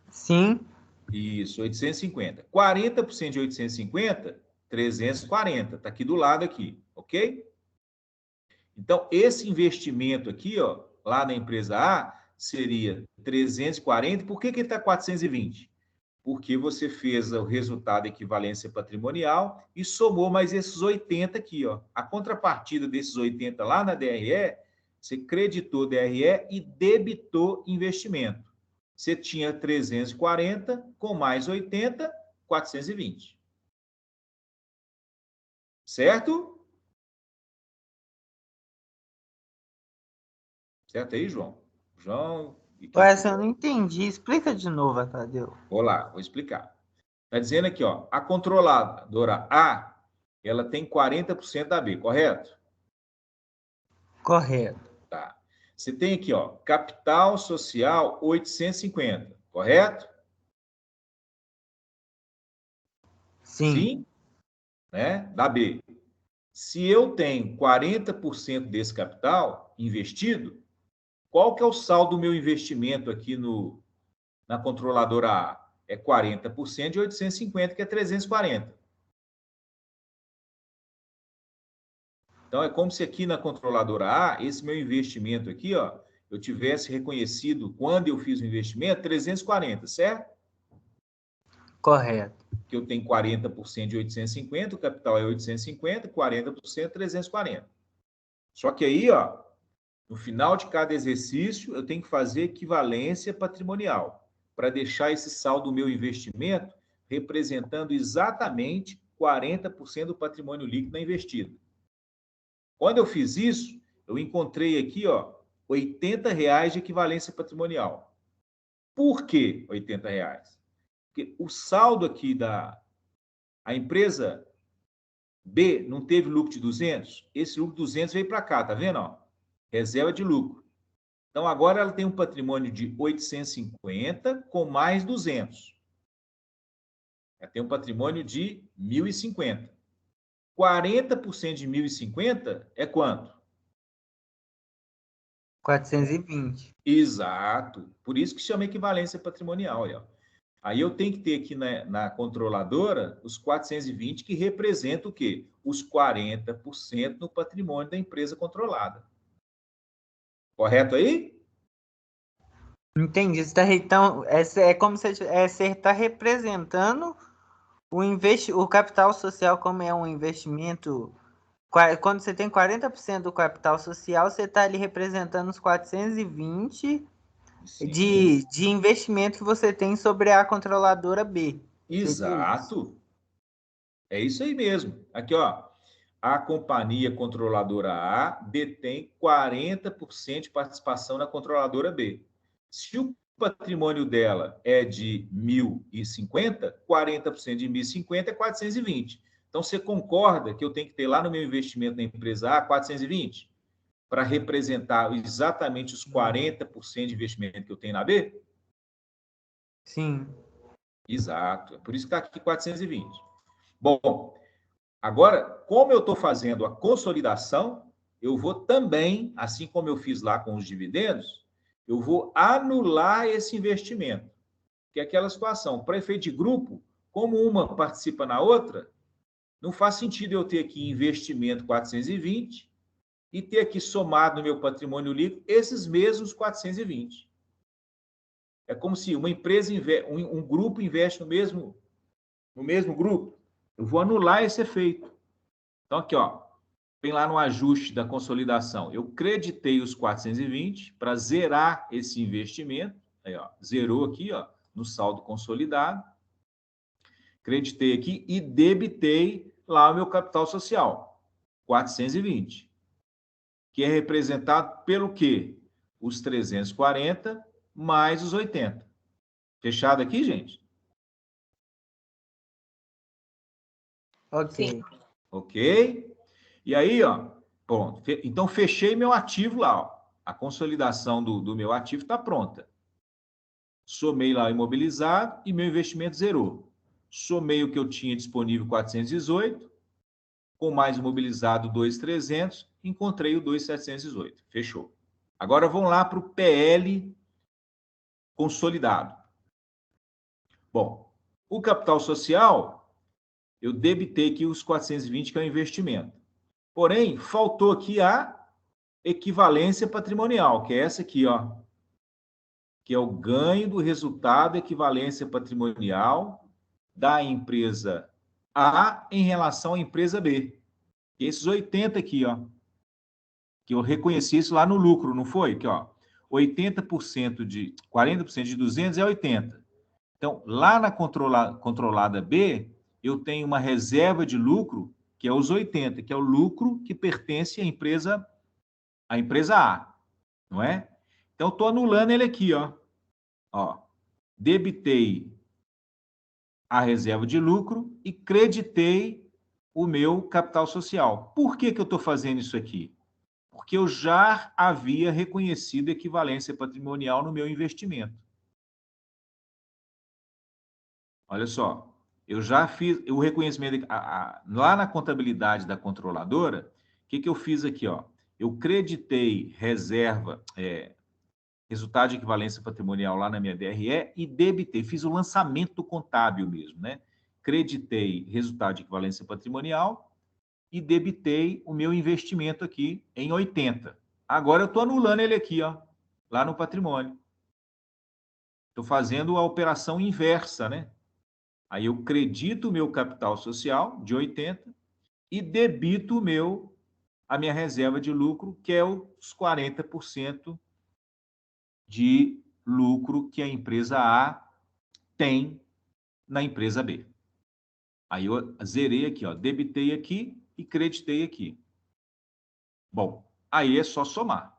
Sim. Isso, 850. 40% de 850, 340. Está aqui do lado aqui, ok? Então, esse investimento aqui, ó, lá na empresa A, seria 340. Por que ele está 420? Porque você fez o resultado equivalência patrimonial e somou mais esses 80 aqui, ó. A contrapartida desses 80 lá na DRE, você creditou DRE e debitou investimento. Você tinha 340 com mais 80, 420. Certo? Certo aí, João? João e quem Essa eu quiser. não entendi. Explica de novo, Tadeu. Vou lá, vou explicar. Está dizendo aqui, ó, a controladora A, ela tem 40% da B, correto? Correto. Tá. Você tem aqui, ó, capital social 850, correto? Sim. Sim? Né? Da B. Se eu tenho 40% desse capital investido, qual que é o saldo do meu investimento aqui na controladora A? É 40% de 850, que é 340. Então, é como se aqui na controladora A, esse meu investimento aqui, ó, eu tivesse reconhecido, quando eu fiz o investimento, 340, certo? Correto. Que eu tenho 40% de 850, o capital é 850, 40%, 340. Só que aí, ó, no final de cada exercício, eu tenho que fazer equivalência patrimonial, para deixar esse saldo do meu investimento representando exatamente 40% do patrimônio líquido investido. Quando eu fiz isso, eu encontrei aqui, ó, R$80 de equivalência patrimonial. Por que R$80? Porque o saldo aqui a empresa B não teve lucro de 200, esse lucro de 200 veio para cá, tá vendo? Ó? Reserva de lucro. Então, agora ela tem um patrimônio de 850 com mais 200. Ela tem um patrimônio de 1.050. 40% de 1.050 é quanto? 420. Exato. Por isso que chama equivalência patrimonial. Aí eu tenho que ter aqui na controladora os 420, que representam o quê? Os 40% no patrimônio da empresa controlada. Correto aí? Entendi. Então, é como se você está representando o capital social como é um investimento. Quando você tem 40% do capital social, você está ali representando os 420 de investimento que você tem sobre a controladora B. Exato. É isso aí mesmo. Aqui, ó. A companhia controladora A detém 40% de participação na controladora B. Se o patrimônio dela é de 1.050, 40% de 1.050 é 420. Então, você concorda que eu tenho que ter lá no meu investimento na empresa A 420 para representar exatamente os 40% de investimento que eu tenho na B? Sim. Exato. É por isso que está aqui 420. Bom, agora, como eu estou fazendo a consolidação, eu vou também, assim como eu fiz lá com os dividendos, eu vou anular esse investimento. Que é aquela situação, para efeito de grupo, como uma participa na outra, não faz sentido eu ter aqui investimento 420 e ter aqui somado no meu patrimônio líquido esses mesmos 420. É como se uma empresa, um grupo investe no mesmo grupo. Eu vou anular esse efeito. Então, aqui, ó, vem lá no ajuste da consolidação. Eu creditei os 420 para zerar esse investimento. Aí, ó, zerou aqui, ó, no saldo consolidado. Creditei aqui e debitei lá o meu capital social, 420, que é representado pelo quê? Os 340 mais os 80. Fechado aqui, gente? Ok. Sim. Ok? E aí, ó, pronto. Então, fechei meu ativo lá, ó. A consolidação do meu ativo está pronta. Somei lá o imobilizado e meu investimento zerou. Somei o que eu tinha disponível, 418, com mais imobilizado 2.300, encontrei o 2.718. Fechou. Agora vamos lá para o PL consolidado. Bom, o capital social, eu debitei aqui os 420, que é o investimento. Porém, faltou aqui a equivalência patrimonial, que é essa aqui, ó, que é o ganho do resultado equivalência patrimonial da empresa A em relação à empresa B. Esses 80 aqui, ó, que eu reconheci isso lá no lucro, não foi? Que, ó, 40% de 200 é 80. Então, lá na controlada B, eu tenho uma reserva de lucro que é os 80, que é o lucro que pertence à empresa A, não é? Então, estou anulando ele aqui, ó. Debitei a reserva de lucro e creditei o meu capital social. Por que eu estou fazendo isso aqui? Porque eu já havia reconhecido equivalência patrimonial no meu investimento. Olha só, eu já fiz o reconhecimento lá na contabilidade da controladora. O que eu fiz aqui? Ó? Eu creditei reserva, resultado de equivalência patrimonial lá na minha DRE e debitei, fiz o lançamento contábil mesmo, né? Creditei resultado de equivalência patrimonial e debitei o meu investimento aqui em 80. Agora eu estou anulando ele aqui, ó, lá no patrimônio. Estou fazendo a operação inversa, né? Aí eu credito o meu capital social de 80 e debito a minha reserva de lucro, que é os 40% de lucro que a empresa A tem na empresa B. Aí eu zerei aqui, ó, debitei aqui e creditei aqui. Bom, aí é só somar.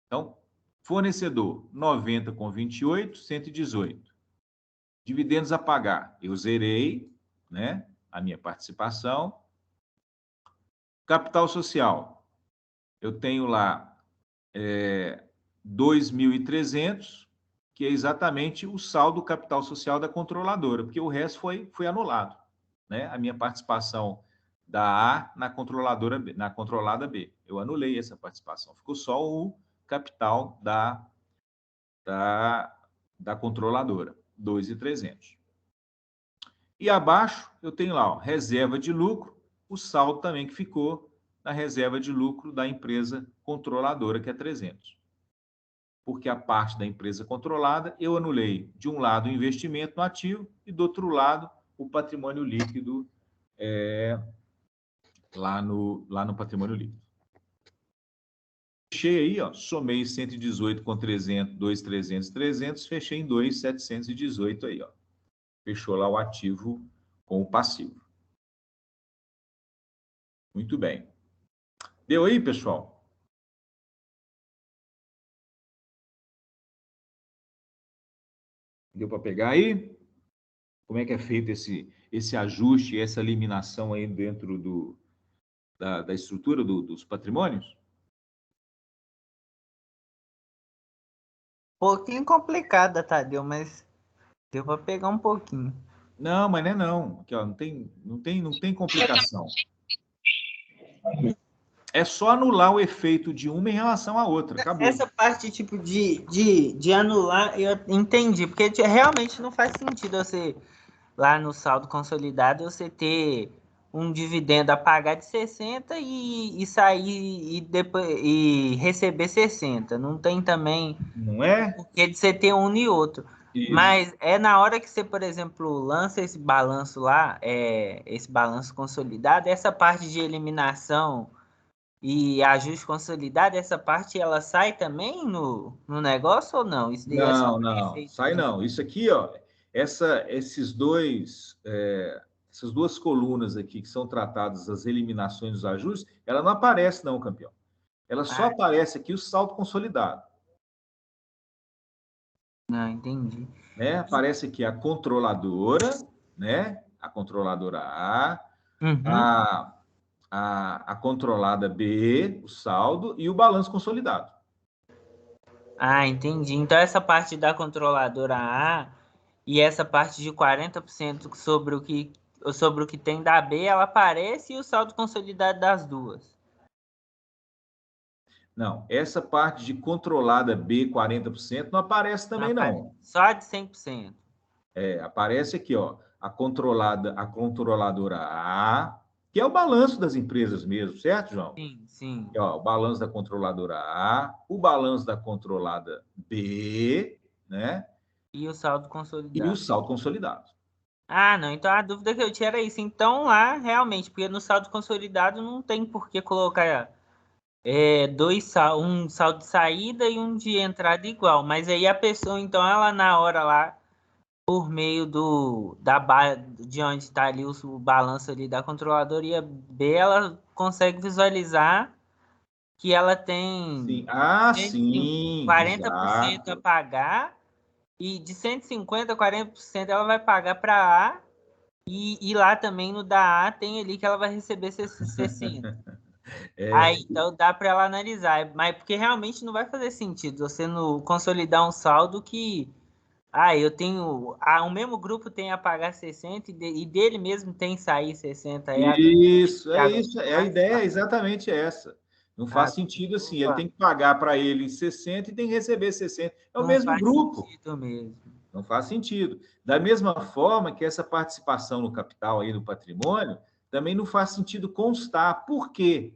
Então, fornecedor 90 com 28, 118. Dividendos a pagar, eu zerei, né, a minha participação. Capital social, eu tenho lá 2.300, que é exatamente o saldo capital social da controladora, porque o resto foi anulado, né? A minha participação da A na controladora B, na controlada B. Eu anulei essa participação. Ficou só o capital da controladora, 2.300. E abaixo eu tenho lá, ó, reserva de lucro, o saldo também que ficou na reserva de lucro da empresa controladora, que é 300. Porque a parte da empresa controlada, eu anulei, de um lado, o investimento no ativo e, do outro lado, o patrimônio líquido lá no patrimônio líquido. Fechei aí, ó, somei 118 com 300, 2.300, 300, fechei em 2.718 aí, ó. Fechou lá o ativo com o passivo. Muito bem. Deu aí, pessoal? Deu para pegar aí? Como é que é feito esse ajuste, essa eliminação aí dentro da estrutura dos patrimônios? Pouquinho complicada, Tadeu, mas deu para pegar um pouquinho. Não, mas não é não. Aqui, ó, não tem complicação. É só anular o efeito de uma em relação à outra. Acabou. Essa parte, tipo, de anular, eu entendi, porque realmente não faz sentido você, lá no saldo consolidado, você ter um dividendo a pagar de 60 e sair e receber 60. Não tem também Não é? porque de você ter um e outro. Isso. Mas é na hora que você, por exemplo, lança esse balanço lá, esse balanço consolidado, essa parte de eliminação e ajuste consolidado, essa parte ela sai também no negócio ou não? Isso daí é só Não, sai não. Isso aqui, ó, essas duas colunas aqui que são tratadas as eliminações dos ajustes, ela não aparece não, campeão. Ela só aparece aqui o saldo consolidado. Não, entendi. Né? Aparece aqui a controladora, né? A controladora A, a controlada B, o saldo e o balanço consolidado. Ah, entendi. Então essa parte da controladora A e essa parte de 40% sobre o que tem da B, ela aparece e o saldo consolidado das duas. Não, essa parte de controlada B, 40%, não aparece também, não. Só de 100%. Aparece aqui, ó, a controladora A, que é o balanço das empresas mesmo, certo, João? Sim. Aqui, ó, o balanço da controladora A, o balanço da controlada B, né? E o saldo consolidado. E o saldo consolidado. Ah, não. Então a dúvida que eu tinha era isso. Então lá, realmente, porque no saldo consolidado não tem por que colocar um saldo de saída e um de entrada igual. Mas aí a pessoa, então, ela na hora lá, por meio de onde está ali o balanço ali da controladoria B, ela consegue visualizar que ela tem Sim. 40% a pagar e de 150, 40% ela vai pagar para A e lá também no da A tem ali que ela vai receber 60. Aí, então dá para ela analisar, mas porque realmente não vai fazer sentido você no consolidar um saldo que eu tenho. O mesmo grupo tem a pagar 60 e dele mesmo tem sair 60. Isso. A ideia é exatamente essa. Não faz sentido assim. Ele tem que pagar para ele 60 e tem que receber 60. É o mesmo grupo. Não faz sentido mesmo. Não faz sentido. Da mesma forma que essa participação no capital aí no patrimônio também não faz sentido constar. Por quê?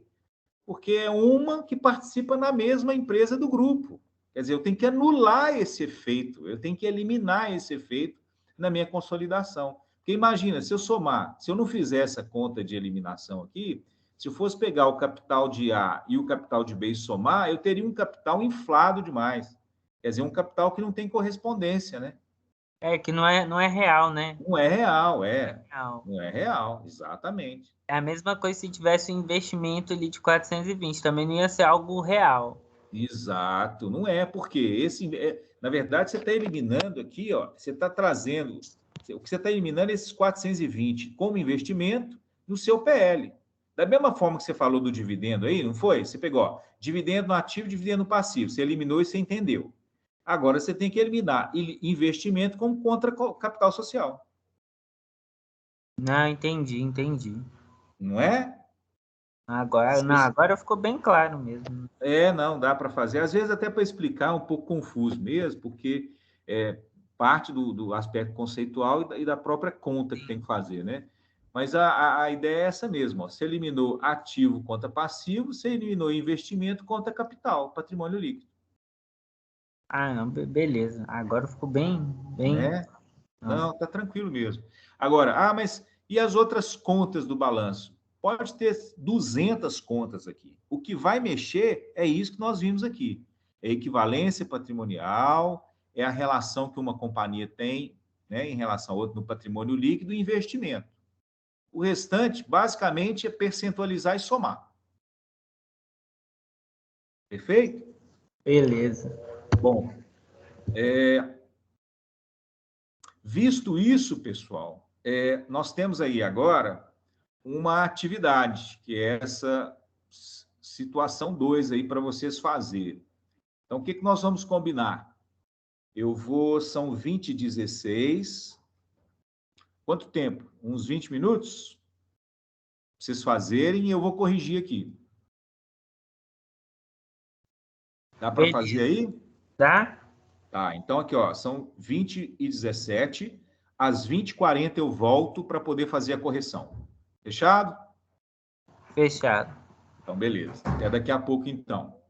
Porque é uma que participa na mesma empresa do grupo. Quer dizer, eu tenho que anular esse efeito, eu tenho que eliminar esse efeito na minha consolidação. Porque imagina, se eu somar, se eu não fizer essa conta de eliminação aqui, se eu fosse pegar o capital de A e o capital de B e somar, eu teria um capital inflado demais. Quer dizer, um capital que não tem correspondência, né? Que não é real, né? Não é real, é. Real. Não é real, exatamente. É a mesma coisa se tivesse um investimento ali de 420, também não ia ser algo real. Exato, não é, porque na verdade, você está eliminando aqui, ó, você está trazendo, o que você está eliminando é esses 420 como investimento no seu PL. Da mesma forma que você falou do dividendo aí, não foi? Você pegou, ó, dividendo no ativo, dividendo no passivo, você eliminou e você entendeu. Agora você tem que eliminar investimento como contra capital social. Não, entendi. Não é? Agora, não, agora ficou bem claro mesmo. Não, dá para fazer. Às vezes até para explicar um pouco confuso mesmo, porque parte do aspecto conceitual e da própria conta que tem que fazer, né? Mas a ideia é essa mesmo. Ó. Você eliminou ativo contra passivo, você eliminou investimento contra capital, patrimônio líquido. Ah, não, beleza. Agora ficou bem. Né? Não, tá tranquilo mesmo. Agora, mas e as outras contas do balanço? Pode ter 200 contas aqui. O que vai mexer é isso que nós vimos aqui. É equivalência patrimonial, é a relação que uma companhia tem, né, em relação a outra no patrimônio líquido e investimento. O restante, basicamente, é percentualizar e somar. Perfeito? Beleza. Bom, visto isso, pessoal, nós temos aí agora uma atividade, que é essa situação 2 aí para vocês fazerem. Então, o que, que nós vamos combinar? São 20 e 16. Quanto tempo? Uns 20 minutos? Pra vocês fazerem e eu vou corrigir aqui. Dá para fazer aí? Tá? Tá, então aqui, ó, são 20 e 17. Às 20h40 eu volto para poder fazer a correção. Fechado? Fechado. Então, beleza. Até daqui a pouco, então.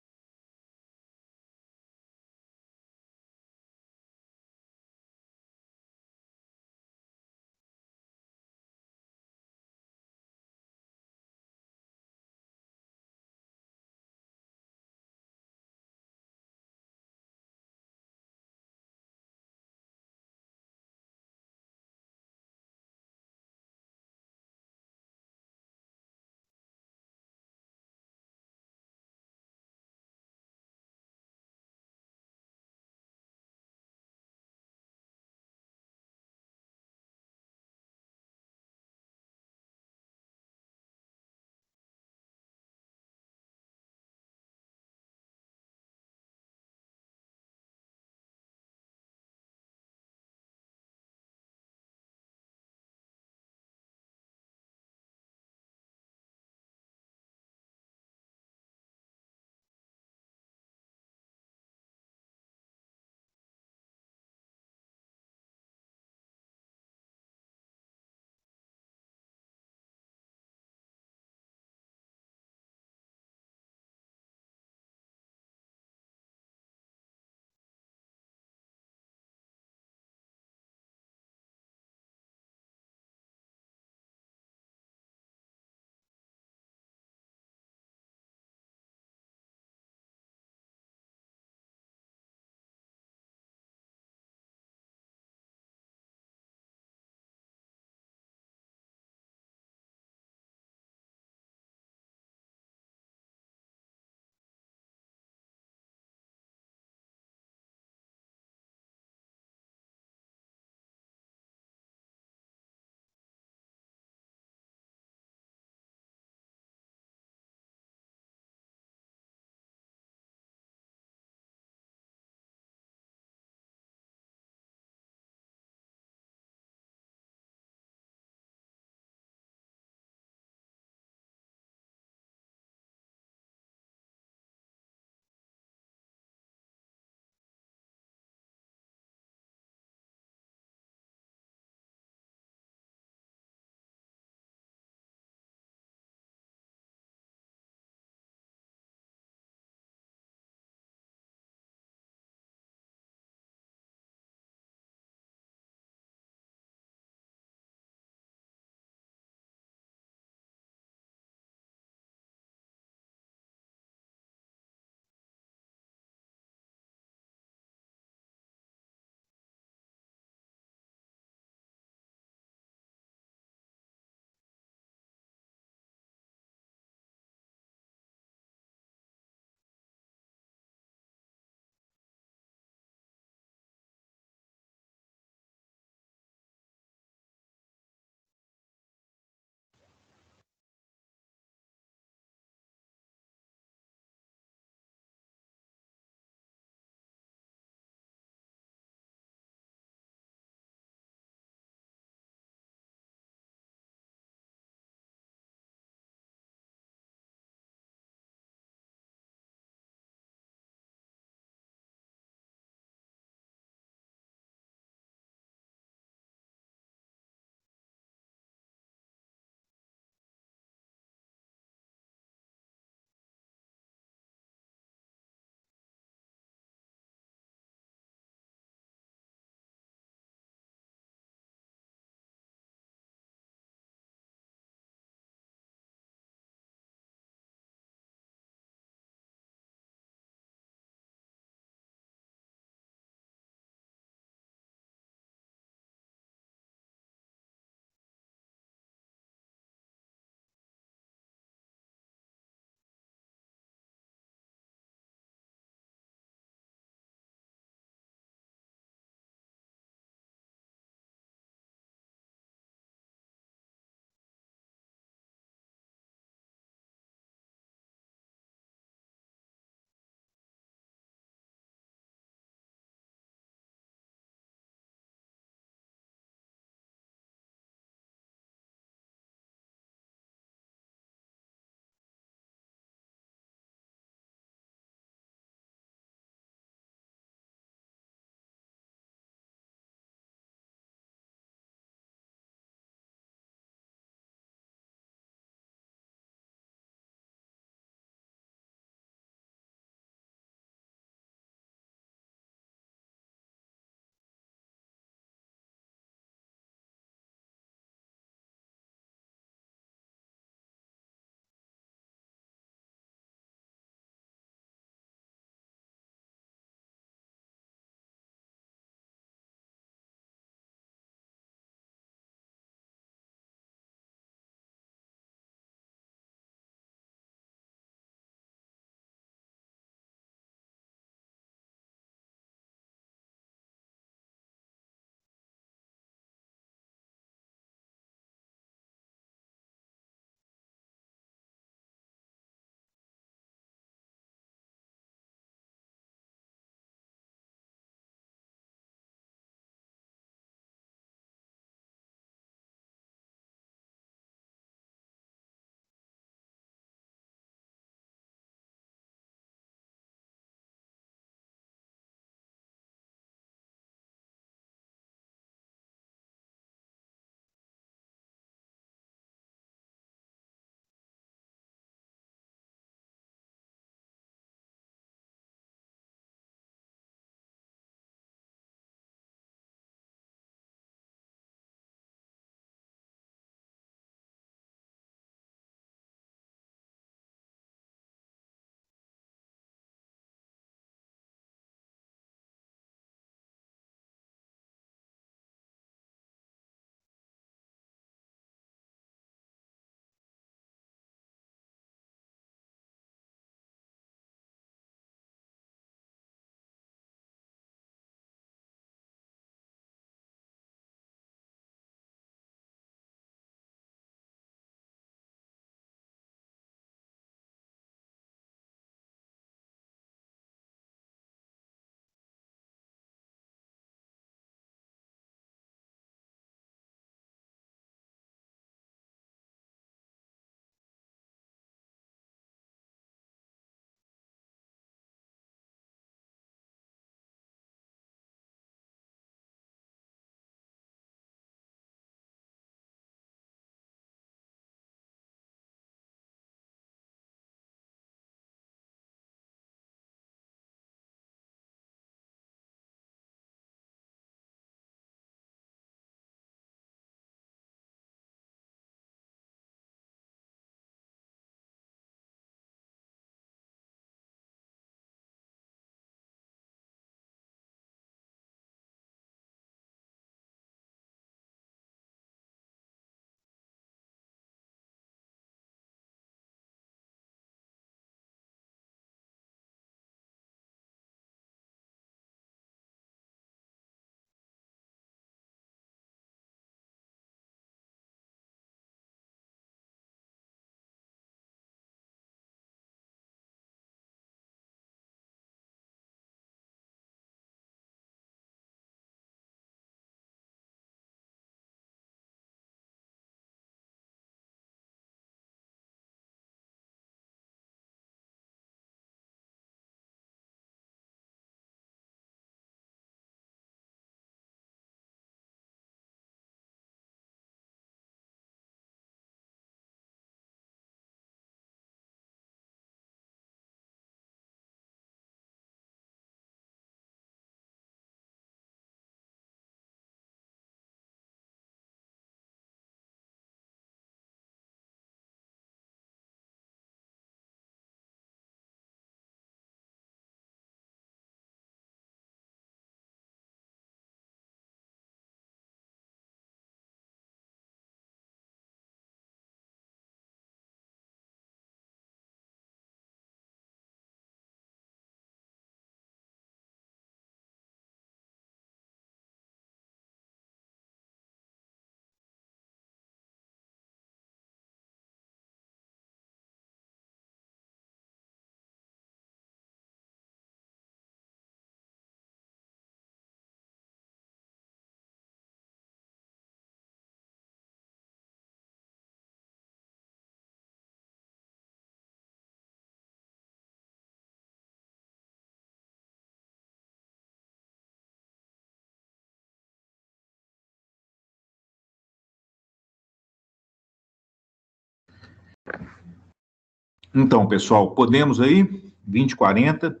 Então, pessoal, podemos aí? 2040.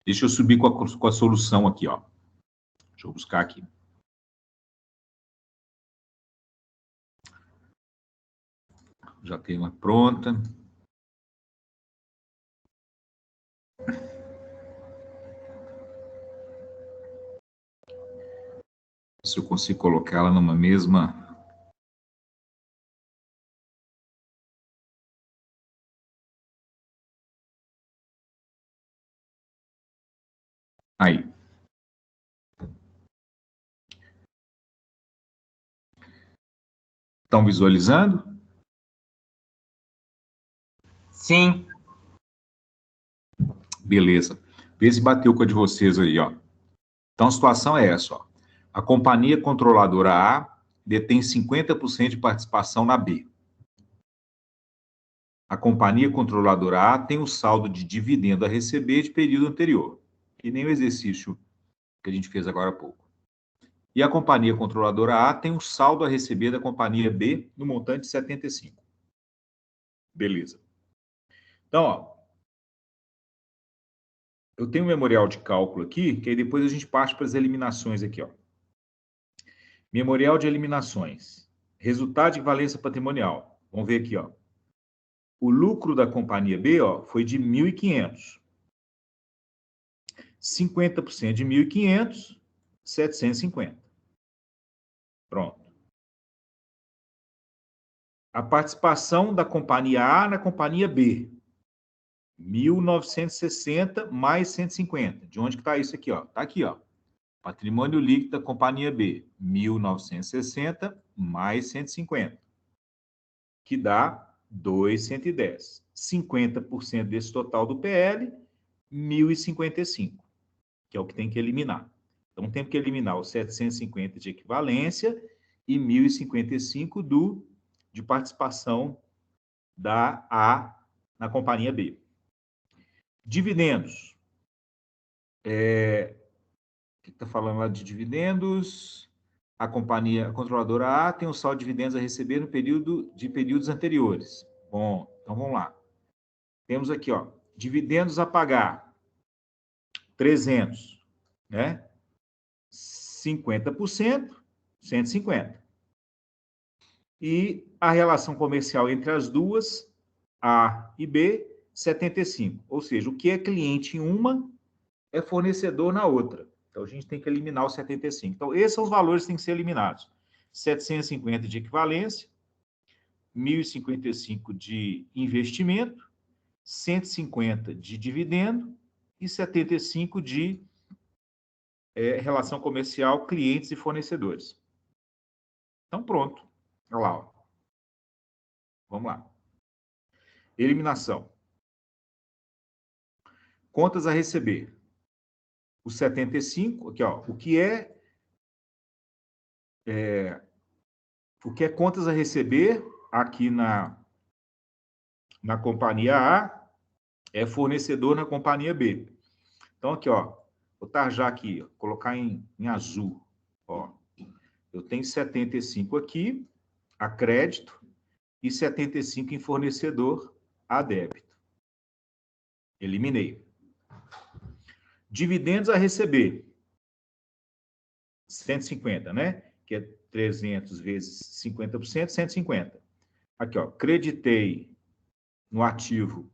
Deixa eu subir com a solução aqui, ó. Deixa eu buscar aqui. Já tem uma pronta. Se eu consigo colocá-la numa mesma... Aí. Estão visualizando? Sim. Beleza. Vê se bateu com a de vocês aí, ó. Então, a situação é essa, ó. A companhia controladora A detém 50% de participação na B. A companhia controladora A tem o saldo de dividendo a receber de período anterior, que nem o exercício que a gente fez agora há pouco. E a companhia controladora A tem o saldo a receber da companhia B no montante de 75. Beleza. Então, ó, eu tenho um memorial de cálculo aqui, que aí depois a gente parte para as eliminações aqui, ó. Memorial de eliminações. Resultado de valência patrimonial. Vamos ver aqui, ó. O lucro da companhia B, ó, foi de 1.500. 50% de 1.500, 750. Pronto. A participação da companhia A na companhia B. 1.960 mais 150. De onde que está isso aqui, ó? Está aqui, ó. Patrimônio líquido da companhia B. 1.960 mais 150. Que dá 210. 50% desse total do PL, 1.055. Que é o que tem que eliminar. Então, temos que eliminar os 750 de equivalência e 1.055 de participação da A na companhia B. Dividendos. O que está falando lá de dividendos? A controladora A tem o saldo de dividendos a receber no períodos anteriores. Bom, então vamos lá. Temos aqui, ó, dividendos a pagar, 300, né? 50%, 150. E a relação comercial entre as duas, A e B, 75. Ou seja, o que é cliente em uma é fornecedor na outra. Então, a gente tem que eliminar os 75. Então, esses são os valores que têm que ser eliminados. 750 de equivalência, 1.055 de investimento, 150 de dividendo e 75 de relação comercial, clientes e fornecedores. Então, pronto. Olha lá. Ó. Vamos lá. Eliminação. Contas a receber. O 75, aqui, ó, o que é contas a receber aqui na companhia A é fornecedor na companhia B. Então, aqui, ó, vou tarjar aqui, ó, colocar em azul. Ó. Eu tenho 75 aqui, a crédito, e 75 em fornecedor, a débito. Eliminei. Dividendos a receber. 150, né? Que é 300 vezes 50%, 150. Aqui, ó, creditei no ativo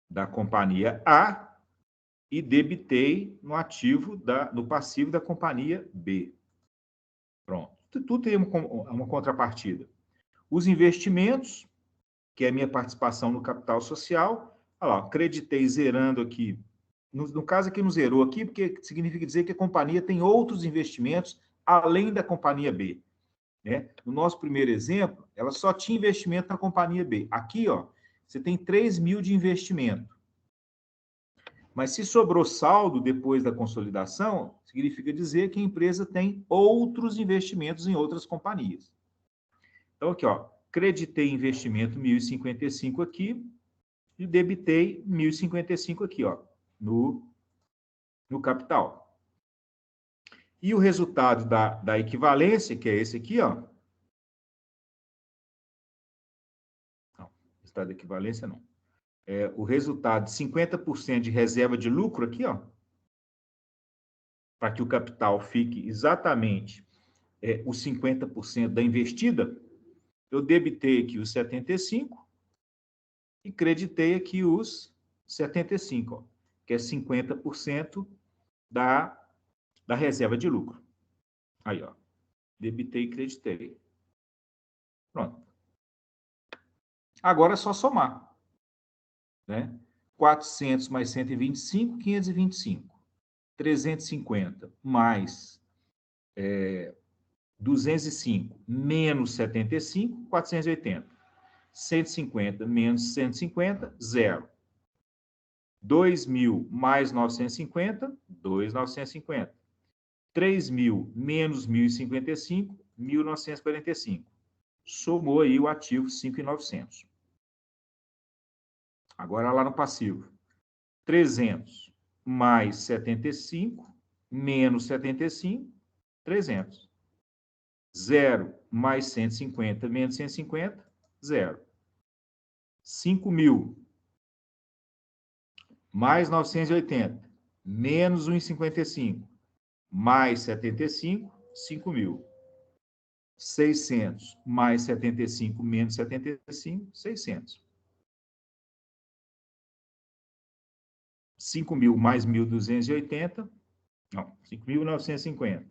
da companhia A e debitei no passivo da companhia B. Pronto. Tudo tem uma contrapartida. Os investimentos, que é a minha participação no capital social, olha lá, creditei zerando aqui. No caso aqui não zerou aqui, porque significa dizer que a companhia tem outros investimentos além da companhia B. Né? No nosso primeiro exemplo, ela só tinha investimento na companhia B. Aqui, ó, você tem 3.000 de investimento. Mas se sobrou saldo depois da consolidação, significa dizer que a empresa tem outros investimentos em outras companhias. Então, aqui, ó, creditei investimento 1.055 aqui e debitei 1.055 aqui, ó, no capital. E o resultado da equivalência, que é esse aqui, ó, Resultado de equivalência, não. O resultado de 50% de reserva de lucro aqui, ó, para que o capital fique exatamente os 50% da investida, eu debitei aqui os 75 e creditei aqui os 75, ó, que é 50% da reserva de lucro. Aí, ó, debitei e creditei. Pronto. Agora é só somar, né? 400 mais 125, 525. 350 mais 205 menos 75, 480. 150 menos 150, 0. 2.000 mais 950, 2.950. 3.000 menos 1.055, 1.945. Somou aí o ativo 5.900. Agora lá no passivo. 300 mais 75 menos 75, 300. 0 mais 150 menos 150, 0. 5.000 mais 980 menos 1,55 mais 75, 5.000. 600 mais 75 menos 75, 600. 5.000 mais 1.280, não, 5.950.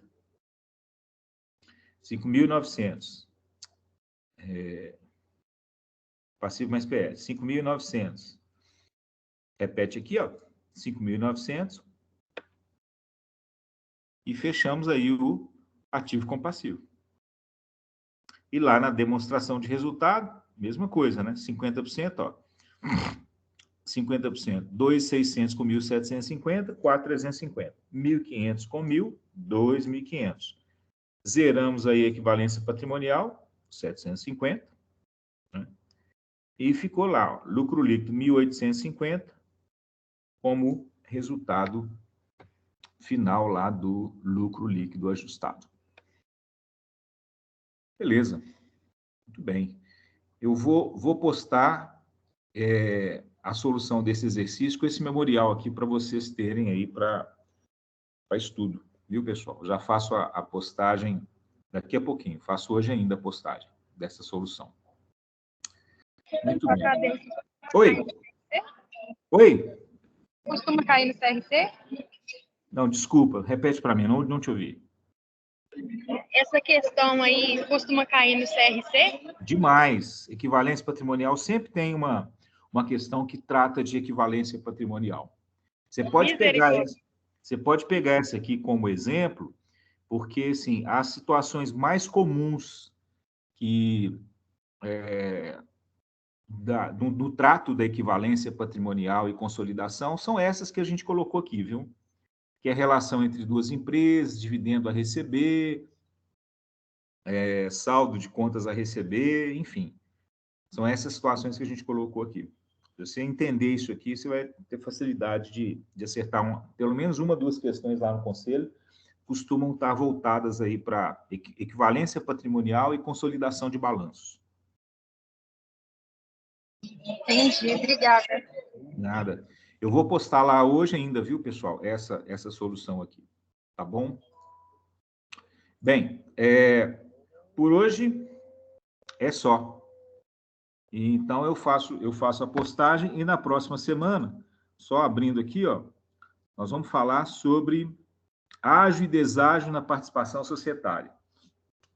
5.900. Passivo mais PS. 5.900. Repete aqui, ó. 5.900. E fechamos aí o ativo com passivo. E lá na demonstração de resultado, mesma coisa, né? 50%, ó. 50%. 2.600 com 1.750, 4.350. 1.500 com 1.000, 2.500. Zeramos aí a equivalência patrimonial, 750. Né? E ficou lá, ó, lucro líquido 1.850, como resultado final lá do lucro líquido ajustado. Beleza. Muito bem. Eu vou postar a solução desse exercício com esse memorial aqui para vocês terem aí para estudo. Viu, pessoal? Já faço a postagem daqui a pouquinho. Faço hoje ainda a postagem dessa solução. Muito bem. Oi? Oi? Costuma cair no CRC? Não, desculpa. Repete para mim. Não te ouvi. Essa questão aí costuma cair no CRC? Demais. Equivalência patrimonial sempre tem uma questão que trata de equivalência patrimonial. Você pode pegar essa aqui como exemplo, porque, assim, as situações mais comuns que do trato da equivalência patrimonial e consolidação são essas que a gente colocou aqui, viu? Que é a relação entre duas empresas, dividendo a receber, saldo de contas a receber, enfim. São essas situações que a gente colocou aqui. Se você entender isso aqui, você vai ter facilidade de acertar pelo menos uma, duas questões lá no conselho, costumam estar voltadas aí para equivalência patrimonial e consolidação de balanços. Entendi, obrigada. Nada. Eu vou postar lá hoje ainda, viu, pessoal, essa solução aqui. Tá bom? Bem, por hoje é só. Então, eu faço a postagem e na próxima semana, só abrindo aqui, ó, nós vamos falar sobre ágio e deságio na participação societária.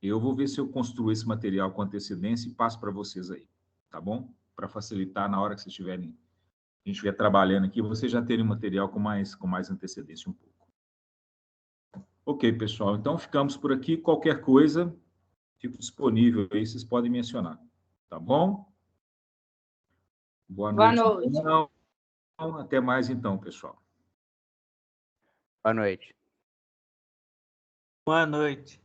Eu vou ver se eu construo esse material com antecedência e passo para vocês aí, tá bom? Para facilitar na hora que vocês a gente estiver trabalhando aqui, vocês já terem material com mais antecedência um pouco. Ok, pessoal, então ficamos por aqui. Qualquer coisa, fico disponível aí, vocês podem mencionar, tá bom? Boa noite. Boa noite. Até mais então, pessoal. Boa noite. Boa noite.